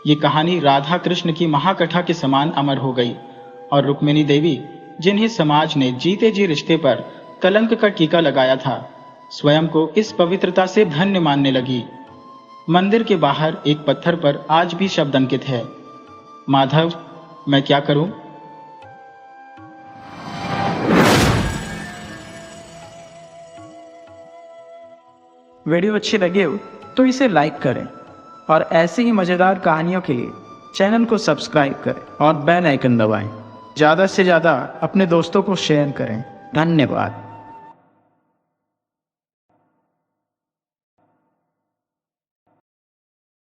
ये कहानी राधा कृष्ण की महाकथा के समान अमर हो गई और रुक्मिणी देवी, जिन्हें समाज ने जीते जी रिश्ते पर कलंक का टीका लगाया था, स्वयं को इस पवित्रता से धन्य मानने लगी। मंदिर के बाहर एक पत्थर पर आज भी शब्द अंकित है, माधव मैं क्या करूं। वीडियो अच्छी लगे हो तो इसे लाइक करें और ऐसी ही मज़ेदार कहानियों के लिए चैनल को सब्सक्राइब करें और बेल आइकन दबाएं। ज़्यादा से ज़्यादा अपने दोस्तों को शेयर करें। धन्यवाद।